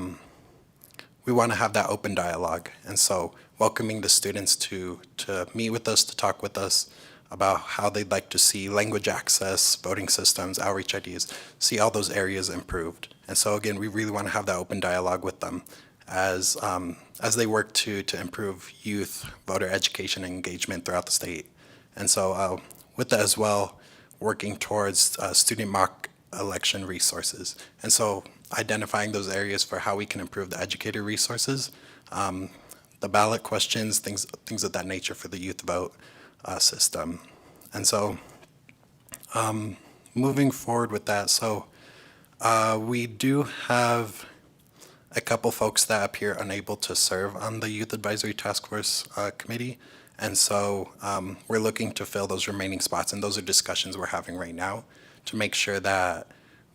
we want to have that open dialogue. And so welcoming the students to meet with us, to talk with us about how they'd like to see language access, voting systems, outreach ideas, see all those areas improved. And so again, we really want to have that open dialogue with them as they work to improve youth voter education and engagement throughout the state. And so with that as well, working towards student mock election resources. And so identifying those areas for how we can improve the educator resources, the ballot questions, things of that nature for the youth vote system. And so moving forward with that, so we do have a couple folks that appear unable to serve on the Youth Advisory Task Force Committee. And so we're looking to fill those remaining spots, and those are discussions we're having right now to make sure that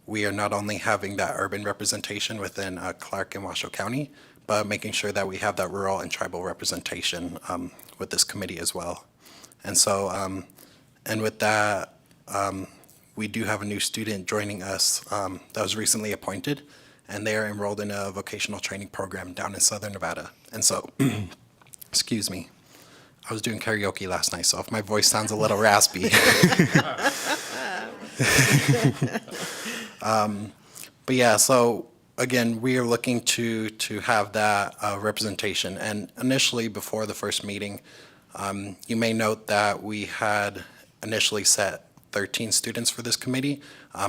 we are not only having that urban representation within Clark and Washoe County, but making sure that we have that rural and tribal representation with this committee as well. And so, and with that, we do have a new student joining us that was recently appointed, and they are enrolled in a vocational training program down in Southern Nevada. And so, excuse me, I was doing karaoke last night, so if my voice sounds a little raspy. But yeah, so again, we are looking to have that representation. And initially, before the first meeting, you may note that we had initially set 13 students for this committee,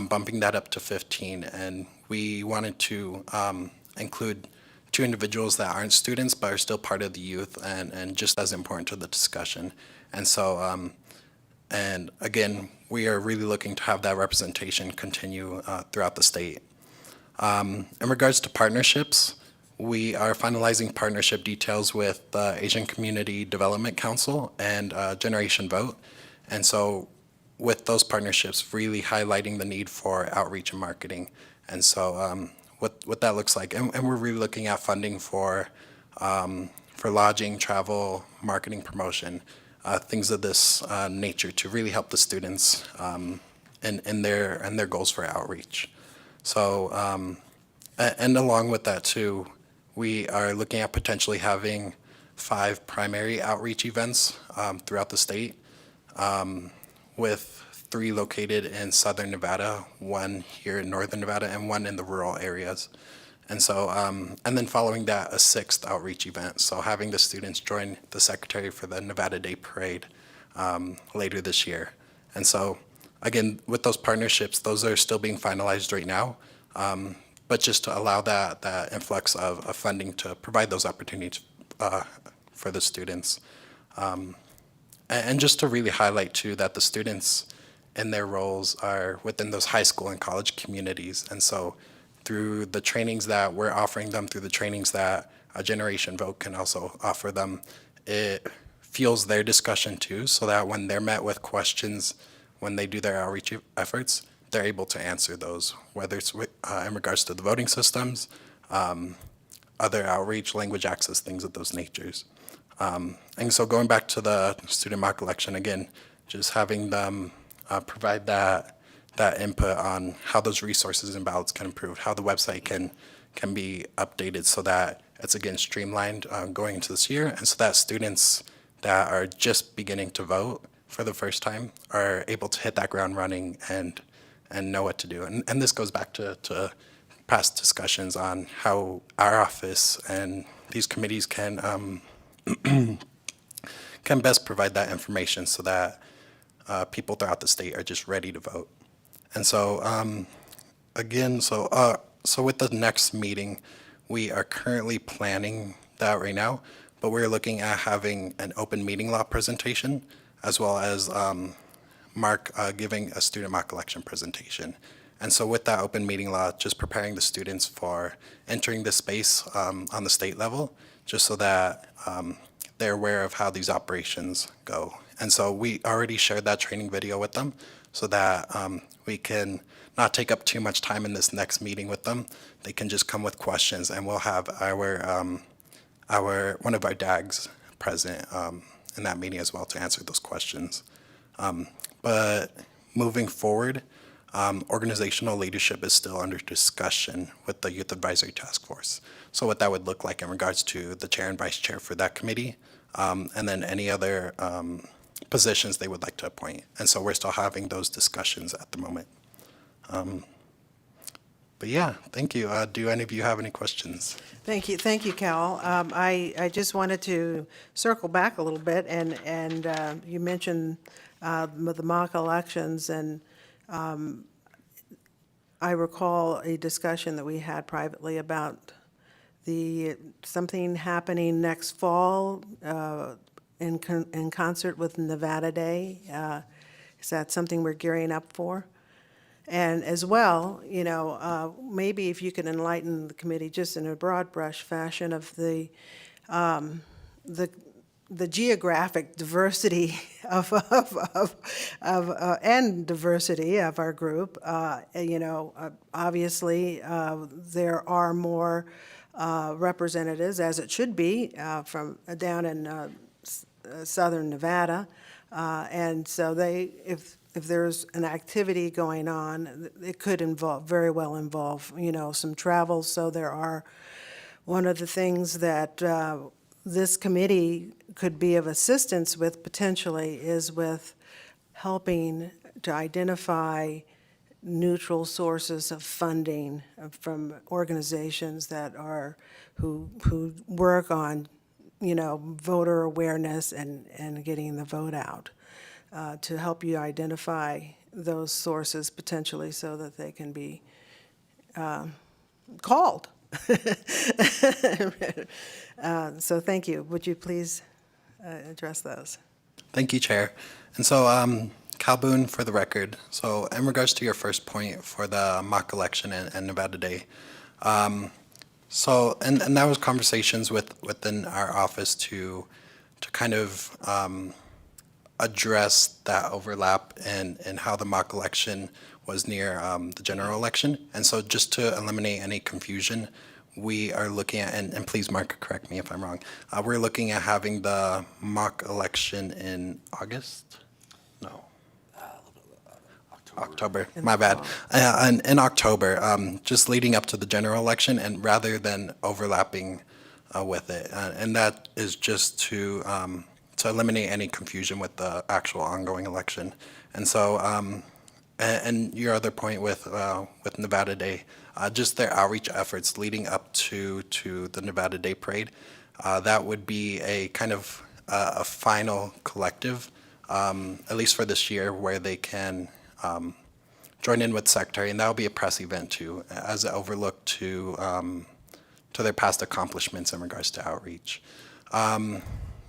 bumping that up to 15. And we wanted to include 2 individuals that aren't students but are still part of the youth and just as important to the discussion. And so, and again, we are really looking to have that representation continue throughout the state. In regards to partnerships, we are finalizing partnership details with the Asian Community Development Council and Generation Vote. And so with those partnerships, really highlighting the need for outreach and marketing. And so what that looks like, and we're really looking at funding for lodging, travel, marketing, promotion, things of this nature to really help the students in their goals for outreach. So, and along with that too, we are looking at potentially having 5 primary outreach events throughout the state, with 3 located in Southern Nevada, 1 here in Northern Nevada, and 1 in the rural areas. And so, and then following that, a 6th outreach event. So having the students join the secretary for the Nevada Day Parade later this year. And so, again, with those partnerships, those are still being finalized right now. But just to allow that influx of funding to provide those opportunities for the students. And just to really highlight too that the students in their roles are within those high school and college communities. And so through the trainings that we're offering them, through the trainings that Generation Vote can also offer them, it fuels their discussion too, so that when they're met with questions, when they do their outreach efforts, they're able to answer those, whether it's in regards to the voting systems, other outreach, language access, things of those natures. And so going back to the student mock election, again, just having them provide that input on how those resources and ballots can improve, how the website can be updated so that it's again streamlined going into this year, and so that students that are just beginning to vote for the first time are able to hit that ground running and know what to do. And this goes back to past discussions on how our office and these committees can best provide that information so that people throughout the state are just ready to vote. And so again, so with the next meeting, we are currently planning that right now, but we're looking at having an open meeting law presentation as well as Mark giving a student mock election presentation. And so with that open meeting law, just preparing the students for entering the space on the state level, just so that they're aware of how these operations go. And so we already shared that training video with them, so that we can not take up too much time in this next meeting with them. They can just come with questions, and we'll have one of our DAGs present in that meeting as well to answer those questions. But moving forward, organizational leadership is still under discussion with the Youth Advisory Task Force. So what that would look like in regards to the chair and vice chair for that committee, and then any other positions they would like to appoint. And so we're still having those discussions at the moment. But yeah, thank you. Do any of you have any questions? Thank you, Cal. I just wanted to circle back a little bit, and you mentioned the mock elections, and I recall a discussion that we had privately about something happening next fall in concert with Nevada Day. Is that something we're gearing up for? And as well, maybe if you could enlighten the committee just in a broad brush fashion of the geographic diversity and diversity of our group. Obviously, there are more representatives, as it should be, from down in southern Nevada, and so if there's an activity going on, it could very well involve, some travel. So one of the things that this committee could be of assistance with potentially is with helping to identify neutral sources of funding from organizations who work on, voter awareness and getting the vote out. To help you identify those sources potentially so that they can be called. So thank you. Would you please address those? Thank you, Chair. And so, Cal Boone, for the record. So in regards to your first point for the mock election and Nevada Day, and that was conversations within our office to kind of address that overlap and how the mock election was near the general election. And so just to eliminate any confusion, we are looking at, and please Mark, correct me if I'm wrong, we're looking at having the mock election in August? No. October, my bad. In October, just leading up to the general election, and rather than overlapping with it. And that is just to eliminate any confusion with the actual ongoing election. And so, and your other point with Nevada Day, just their outreach efforts leading up to the Nevada Day Parade, that would be a kind of a final collective, at least for this year, where they can join in with Secretary, and that will be a press event too, as an overlook to their past accomplishments in regards to outreach.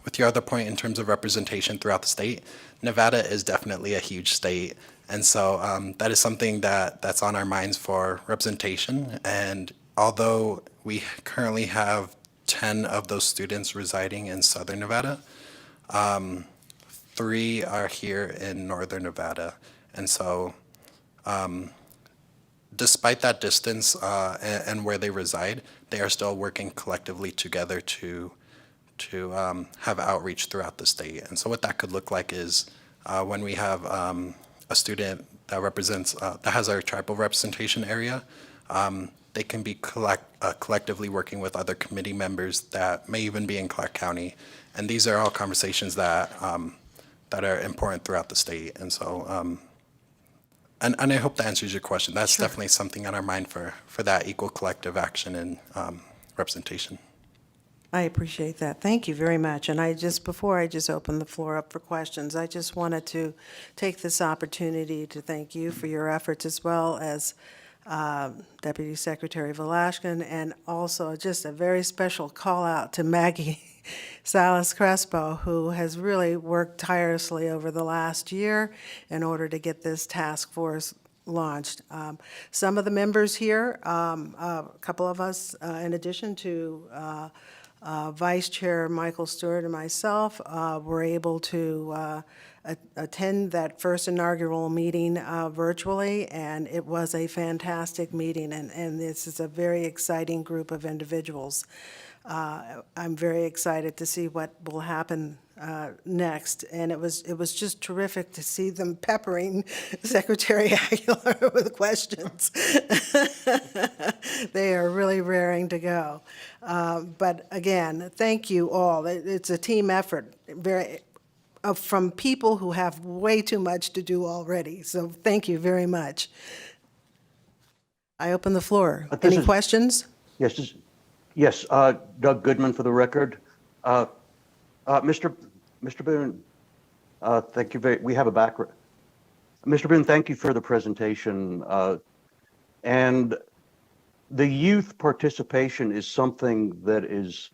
With your other point in terms of representation throughout the state, Nevada is definitely a huge state. And so that is something that's on our minds for representation. And although we currently have 10 of those students residing in Southern Nevada, 3 are here in Northern Nevada. And so despite that distance and where they reside, they are still working collectively together to have outreach throughout the state. And so what that could look like is when we have a student that represents, that has our tribal representation area, they can be collectively working with other committee members that may even be in Clark County. And these are all conversations that are important throughout the state. And so, and I hope that answers your question. That's Sure. definitely something on our mind for that equal collective action and representation. I appreciate that. Thank you very much. And before I open the floor up for questions, I just wanted to take this opportunity to thank you for your efforts, as well as Deputy Secretary Velashkin, and also just a very special call out to Maggie Salas Crespo, who has really worked tirelessly over the last year in order to get this task force launched. Some of the members here, a couple of us, in addition to Vice Chair Michael Stewart and myself were able to attend that first inaugural meeting virtually, and it was a fantastic meeting, and this is a very exciting group of individuals. I'm very excited to see what will happen next, and it was just terrific to see them peppering Secretary Aguilar with questions. They are really raring to go. But again, thank you all. It's a team effort, from people who have way too much to do already. So thank you very much. I open the floor. Any questions? Yes, Doug Goodman for the record. Mr. Boone, thank you we have a background. Mr. Boone, thank you for the presentation. And the youth participation is something that is,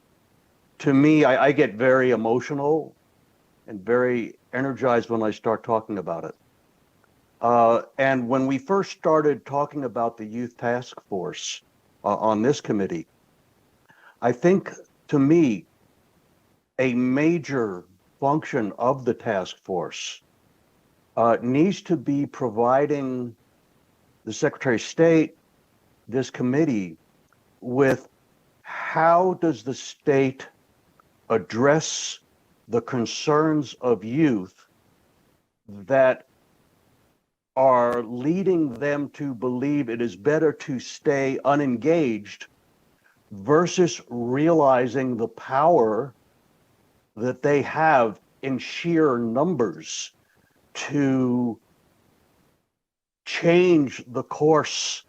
to me, I get very emotional and very energized when I start talking about it. And when we first started talking about the Youth Task Force on this committee, I think, to me, a major function of the task force needs to be providing the Secretary of State, this committee, with how does the state address the concerns of youth that are leading them to believe it is better to stay unengaged versus realizing the power that they have in sheer numbers to change the course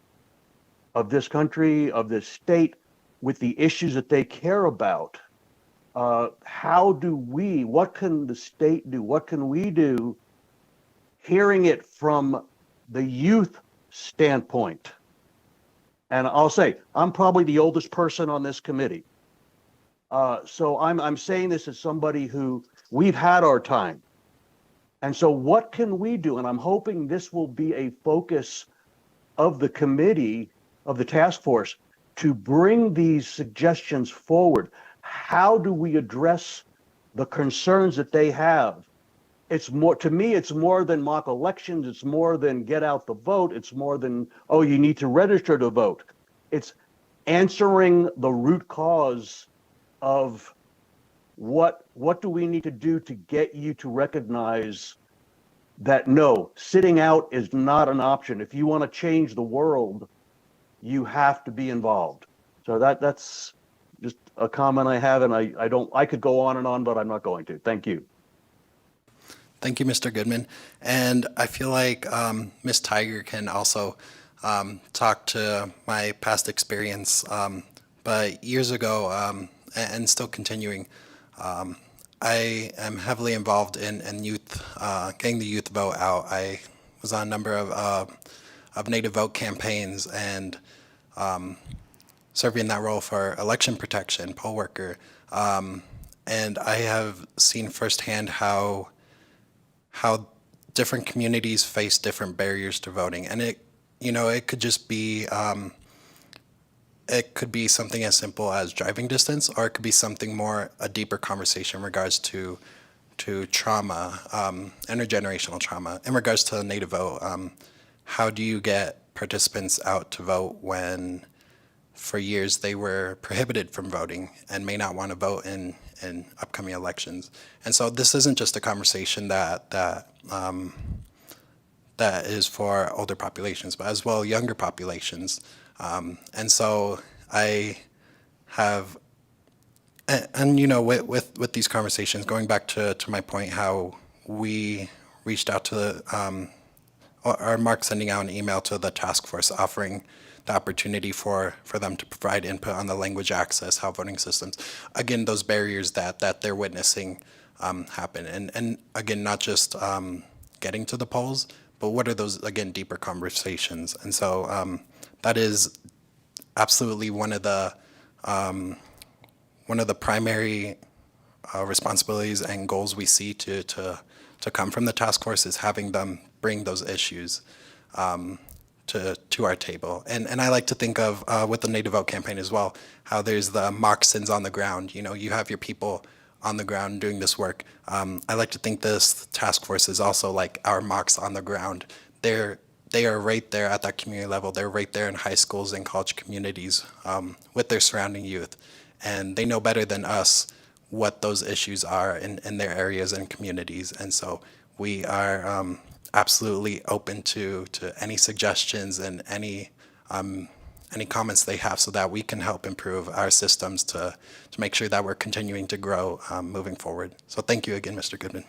of this country, of this state, with the issues that they care about. What can the state do? What can we do? Hearing it from the youth standpoint. And I'll say, I'm probably the oldest person on this committee. So I'm saying this as somebody who, we've had our time. And so what can we do? And I'm hoping this will be a focus of the committee, of the task force, to bring these suggestions forward. How do we address the concerns that they have? It's more, to me, it's more than mock elections. It's more than get out the vote. It's more than, oh, you need to register to vote. It's answering the root cause of what do we need to do to get you to recognize that no, sitting out is not an option. If you want to change the world, you have to be involved. So that's just a comment I have, and I could go on and on, but I'm not going to. Thank you. Thank you, Mr. Goodman. And I feel like Ms. Tiger can also talk to my past experience. But years ago, and still continuing, I am heavily involved in youth, getting the youth vote out. I was on a number of Native vote campaigns and serving that role for election protection, poll worker. And I have seen firsthand how different communities face different barriers to voting. And it could just be, it could be something as simple as driving distance, or it could be something more, a deeper conversation in regards to trauma, intergenerational trauma. In regards to the Native vote, how do you get participants out to vote when for years they were prohibited from voting and may not want to vote in upcoming elections? And so this isn't just a conversation that is for older populations, but as well younger populations. And so I have, with these conversations, going back to my point, how we reached out to or Mark sending out an email to the task force offering the opportunity for them to provide input on the language access, how voting systems, again, those barriers that they're witnessing happen. And again, not just getting to the polls, but what are those, again, deeper conversations? And so that is absolutely one of the primary responsibilities and goals we see to come from the task force, is having them bring those issues to our table. And I like to think of, with the Native Vote campaign as well, how there's the moccasins on the ground. You know, you have your people on the ground doing this work. I like to think this task force is also like our mocks on the ground. They are right there at that community level. They're right there in high schools and college communities with their surrounding youth. And they know better than us what those issues are in their areas and communities. And so we are absolutely open to any suggestions and any comments they have so that we can help improve our systems to make sure that we're continuing to grow moving forward. So thank you again, Mr. Goodman.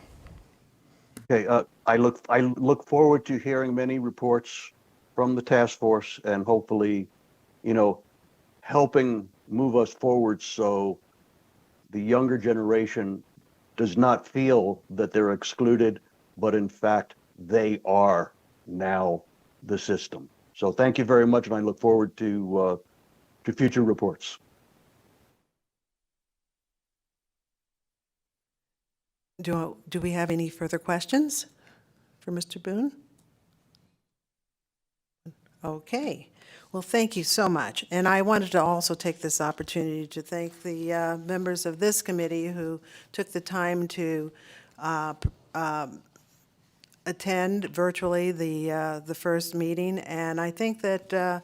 Okay, I look forward to hearing many reports from the task force and hopefully, helping move us forward so the younger generation does not feel that they're excluded, but in fact, they are now the system. So thank you very much, and I look forward to future reports. Do we have any further questions for Mr. Boone? Okay. Well, thank you so much. And I wanted to also take this opportunity to thank the members of this committee who took the time to attend virtually the first meeting. And I think that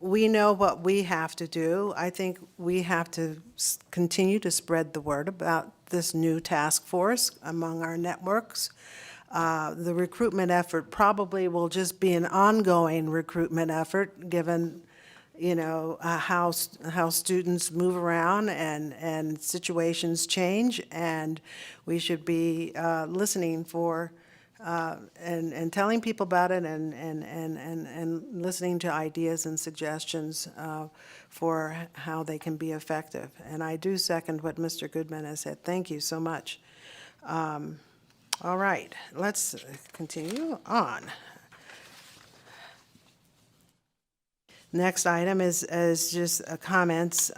we know what we have to do. I think we have to continue to spread the word about this new task force among our networks. The recruitment effort probably will just be an ongoing recruitment effort, given, how students move around and situations change, and we should be listening for and telling people about it and listening to ideas and suggestions for how they can be effective. And I do second what Mr. Goodman has said. Thank you so much. All right, let's continue on. Next item is just comments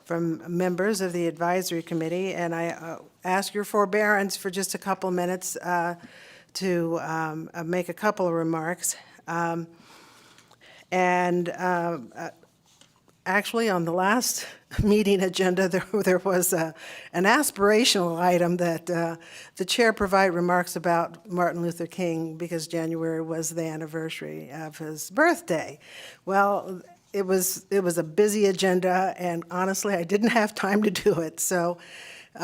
from members of the advisory committee, and I ask your forbearance for just a couple minutes to make a couple of remarks. Actually, on the last meeting agenda, there was an aspirational item that the chair provide remarks about Martin Luther King because January was the anniversary of his birthday. Well, it was a busy agenda, and honestly, I didn't have time to do it. So,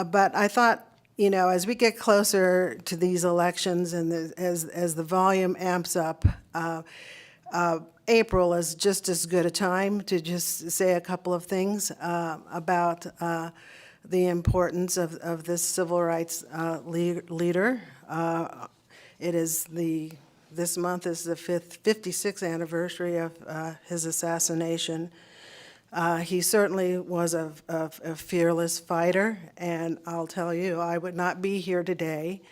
but I thought, as we get closer to these elections and as the volume amps up, April is just as good a time to just say a couple of things about the importance of this civil rights leader. This month is the 56th anniversary of his assassination. He certainly was a fearless fighter, and I'll tell you, I would not be here today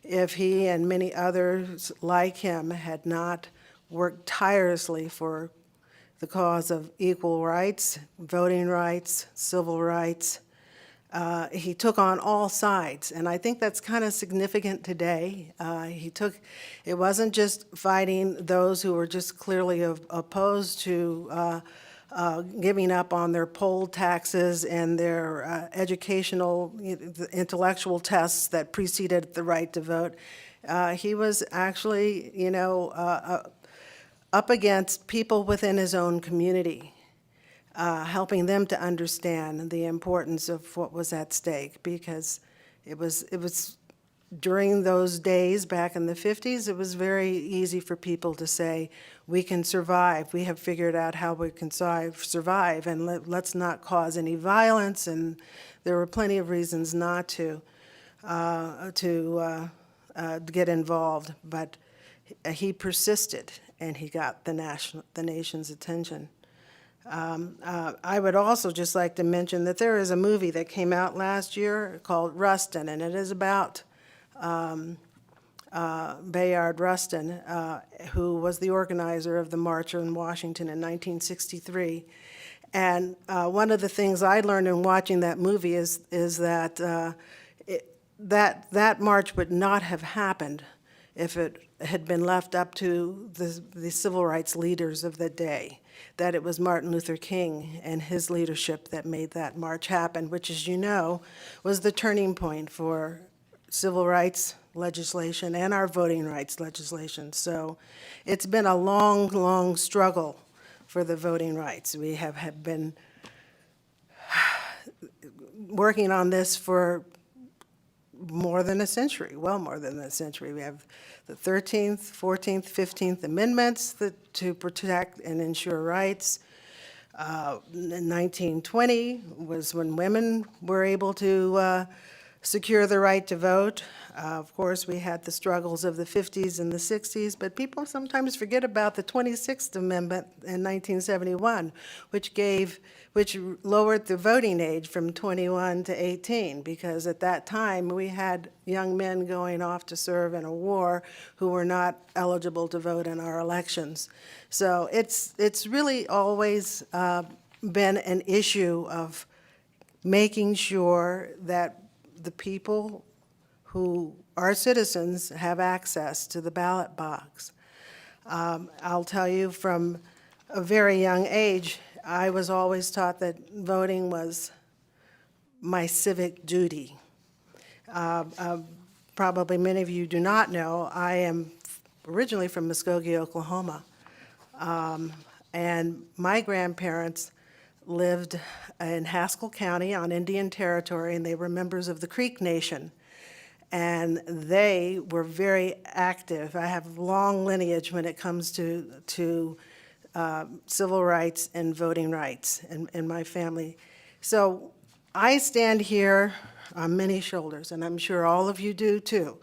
if he and many others like him had not worked tirelessly for the cause of equal rights, voting rights, civil rights. He took on all sides, and I think that's kind of significant today. It wasn't just fighting those who were just clearly opposed to giving up on their poll taxes and their educational, intellectual tests that preceded the right to vote. He was actually, up against people within his own community, helping them to understand the importance of what was at stake, because it was during those days back in the 50s, it was very easy for people to say, we can survive, we have figured out how we can survive, and let's not cause any violence, and there were plenty of reasons not to get involved, but he persisted, and he got the nation's attention. I would also just like to mention that there is a movie that came out last year called Rustin, and it is about Bayard Rustin, who was the organizer of the March on Washington in 1963. And one of the things I learned in watching that movie is that that march would not have happened if had been left up to the civil rights leaders of the day, that it was Martin Luther King and his leadership that made that march happen, which, as you know, was the turning point for civil rights legislation and our voting rights legislation. So it's been a long, long struggle for the voting rights. We have been working on this for more than a century, well more than a century. We have the 13th, 14th, 15th Amendments to protect and ensure rights. In 1920 was when women were able to secure the right to vote. Of course, we had the struggles of the 50s and the 60s, but people sometimes forget about the 26th Amendment in 1971, which lowered the voting age from 21 to 18, because at that time we had young men going off to serve in a war who were not eligible to vote in our elections. So it's really always been an issue of making sure that the people who are citizens have access to the ballot box. I'll tell you, from a very young age, I was always taught that voting was my civic duty. Probably many of you do not know, I am originally from Muskogee, Oklahoma. And my grandparents lived in Haskell County on Indian Territory, and they were members of the Creek Nation. And they were very active. I have long lineage when it comes to civil rights and voting rights in my family. So I stand here on many shoulders, and I'm sure all of you do too.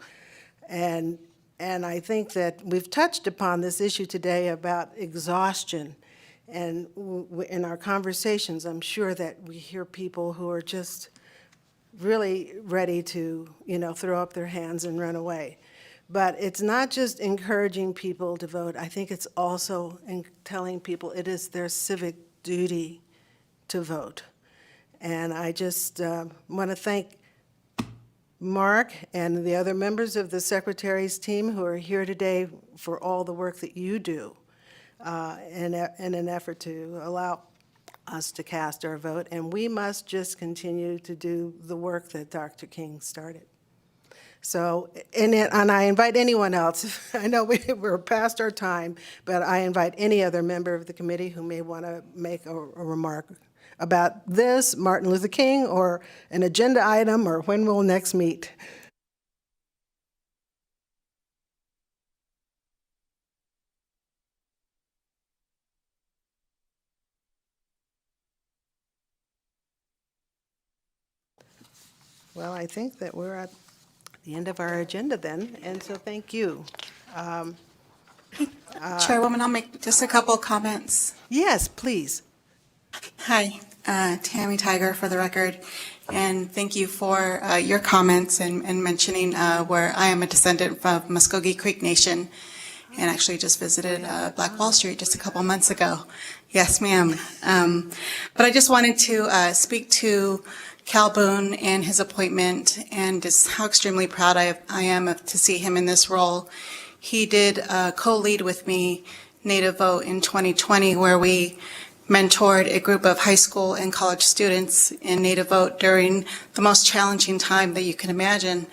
And I think that we've touched upon this issue today about exhaustion. And in our conversations, I'm sure that we hear people who are just really ready to, throw up their hands and run away. But it's not just encouraging people to vote. I think it's also telling people it is their civic duty to vote. And I just want to thank Mark and the other members of the Secretary's team who are here today for all the work that you do in an effort to allow us to cast our vote. And we must just continue to do the work that Dr. King started. So, and I invite anyone else, I know we're past our time, but I invite any other member of the committee who may want to make a remark about this, Martin Luther King, or an agenda item, or when we'll next meet. Well, I think that we're at the end of our agenda then, and so thank you. Chairwoman, I'll make just a couple comments. Yes, please. Hi, Tammy Tiger for the record, and thank you for your comments and mentioning where I am a descendant of Muskogee Creek Nation, and actually just visited Black Wall Street just a couple months ago. Yes, ma'am. But I just wanted to speak to Cal Boone and his appointment, and just how extremely proud I am to see him in this role. He did co-lead with me Native Vote in 2020, where we mentored a group of high school and college students in Native Vote during the most challenging time that you can imagine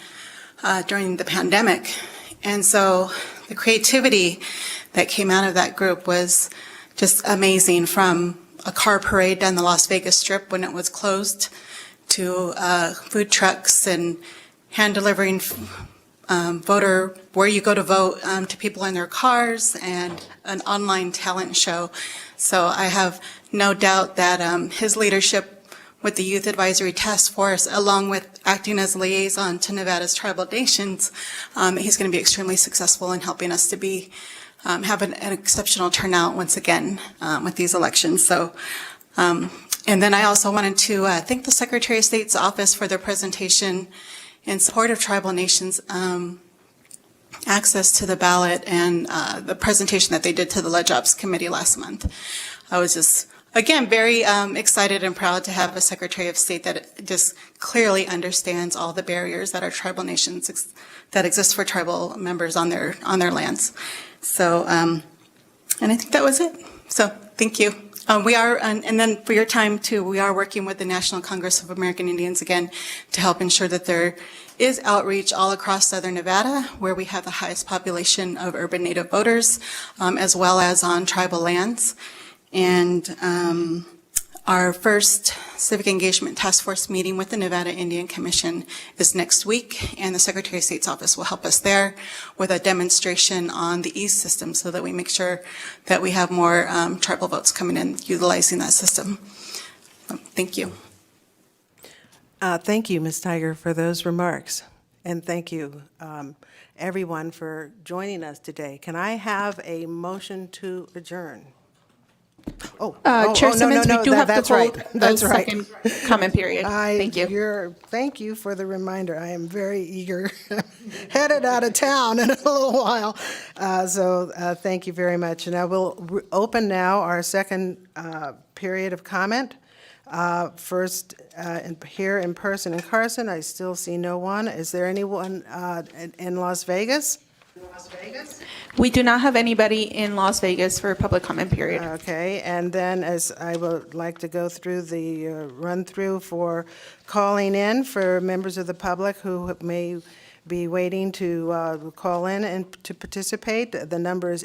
during the pandemic. And so the creativity that came out of that group was just amazing, from a car parade down the Las Vegas Strip when it was closed, to food trucks and hand delivering voter where you go to vote to people in their cars, and an online talent show. So I have no doubt that his leadership with the Youth Advisory Task Force, along with acting as liaison to Nevada's tribal nations, he's going to be extremely successful in helping us to be have an exceptional turnout once again with these elections. So. And then I also wanted to thank the Secretary of State's office for their presentation in support of tribal nations access to the ballot, and the presentation that they did to the Leg Ops Committee last month. I was just again, very excited and proud to have a Secretary of State that just clearly understands all the barriers that our tribal nations that exist for tribal members on their lands. So, and I think that was it. So, thank you. We are, and then for your time too, we are working with the National Congress of American Indians again to help ensure that there is outreach all across Southern Nevada, where we have the highest population of urban Native voters, as well as on tribal lands. And our first Civic Engagement Task Force meeting with the Nevada Indian Commission is next week, and the Secretary of State's office will help us there with a demonstration on the EAST system so that we make sure that we have more tribal votes coming in utilizing that system. Thank you. Thank you, Ms. Tiger, for those remarks. And thank you, everyone, for joining us today. Can I have a motion to adjourn? Chair Simmons, we do have that's to hold right. the That's right. second comment period. Thank you. Thank you for the reminder. I am very eager, headed out of town in a little while. So thank you very much. And I will open now our second period of comment. First, here in person in Carson, I still see no one. Is there anyone in Las Vegas? We do not have anybody in Las Vegas for public comment period. Okay, and then as I would like to go through the run-through for calling in for members of the public who may be waiting to call in and to participate. The number is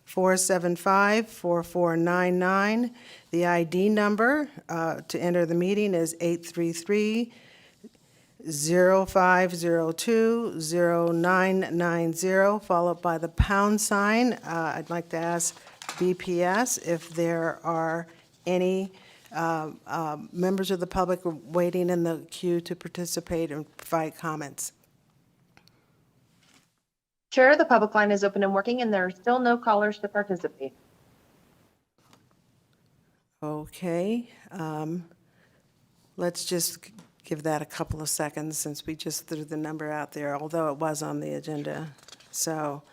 888-475-4499. The ID number to enter the meeting is 833-0502-0990, followed by the pound sign. I'd like to ask BPS if there are any members of the public waiting in the queue to participate and provide comments. Chair, the public line is open and working, and there are still no callers to participate. Okay, let's just give that a couple of seconds since we just threw the number out there, although it was on the agenda. So,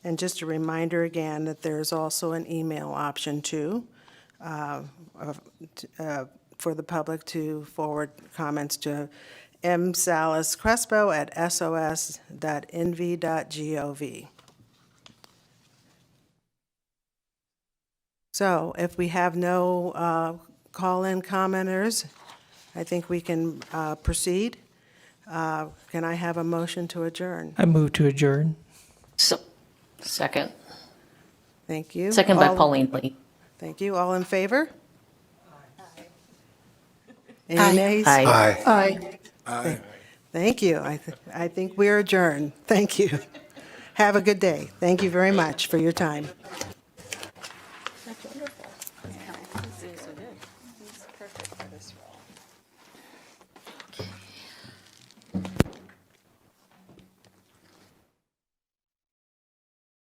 and just a reminder again that there's also an email option too for the public to forward comments to msalicrespo@sos.nv.gov. So if we have no call-in commenters, I think we can proceed. Can I have a motion to adjourn? I move to adjourn. So, second. Thank you. Second by All- Pauline, please. Thank you. All in favor? Aye. Any nays? Aye. Aye. Thank you. I think we're adjourned. Thank you. Have a good day. Thank you very much for your time.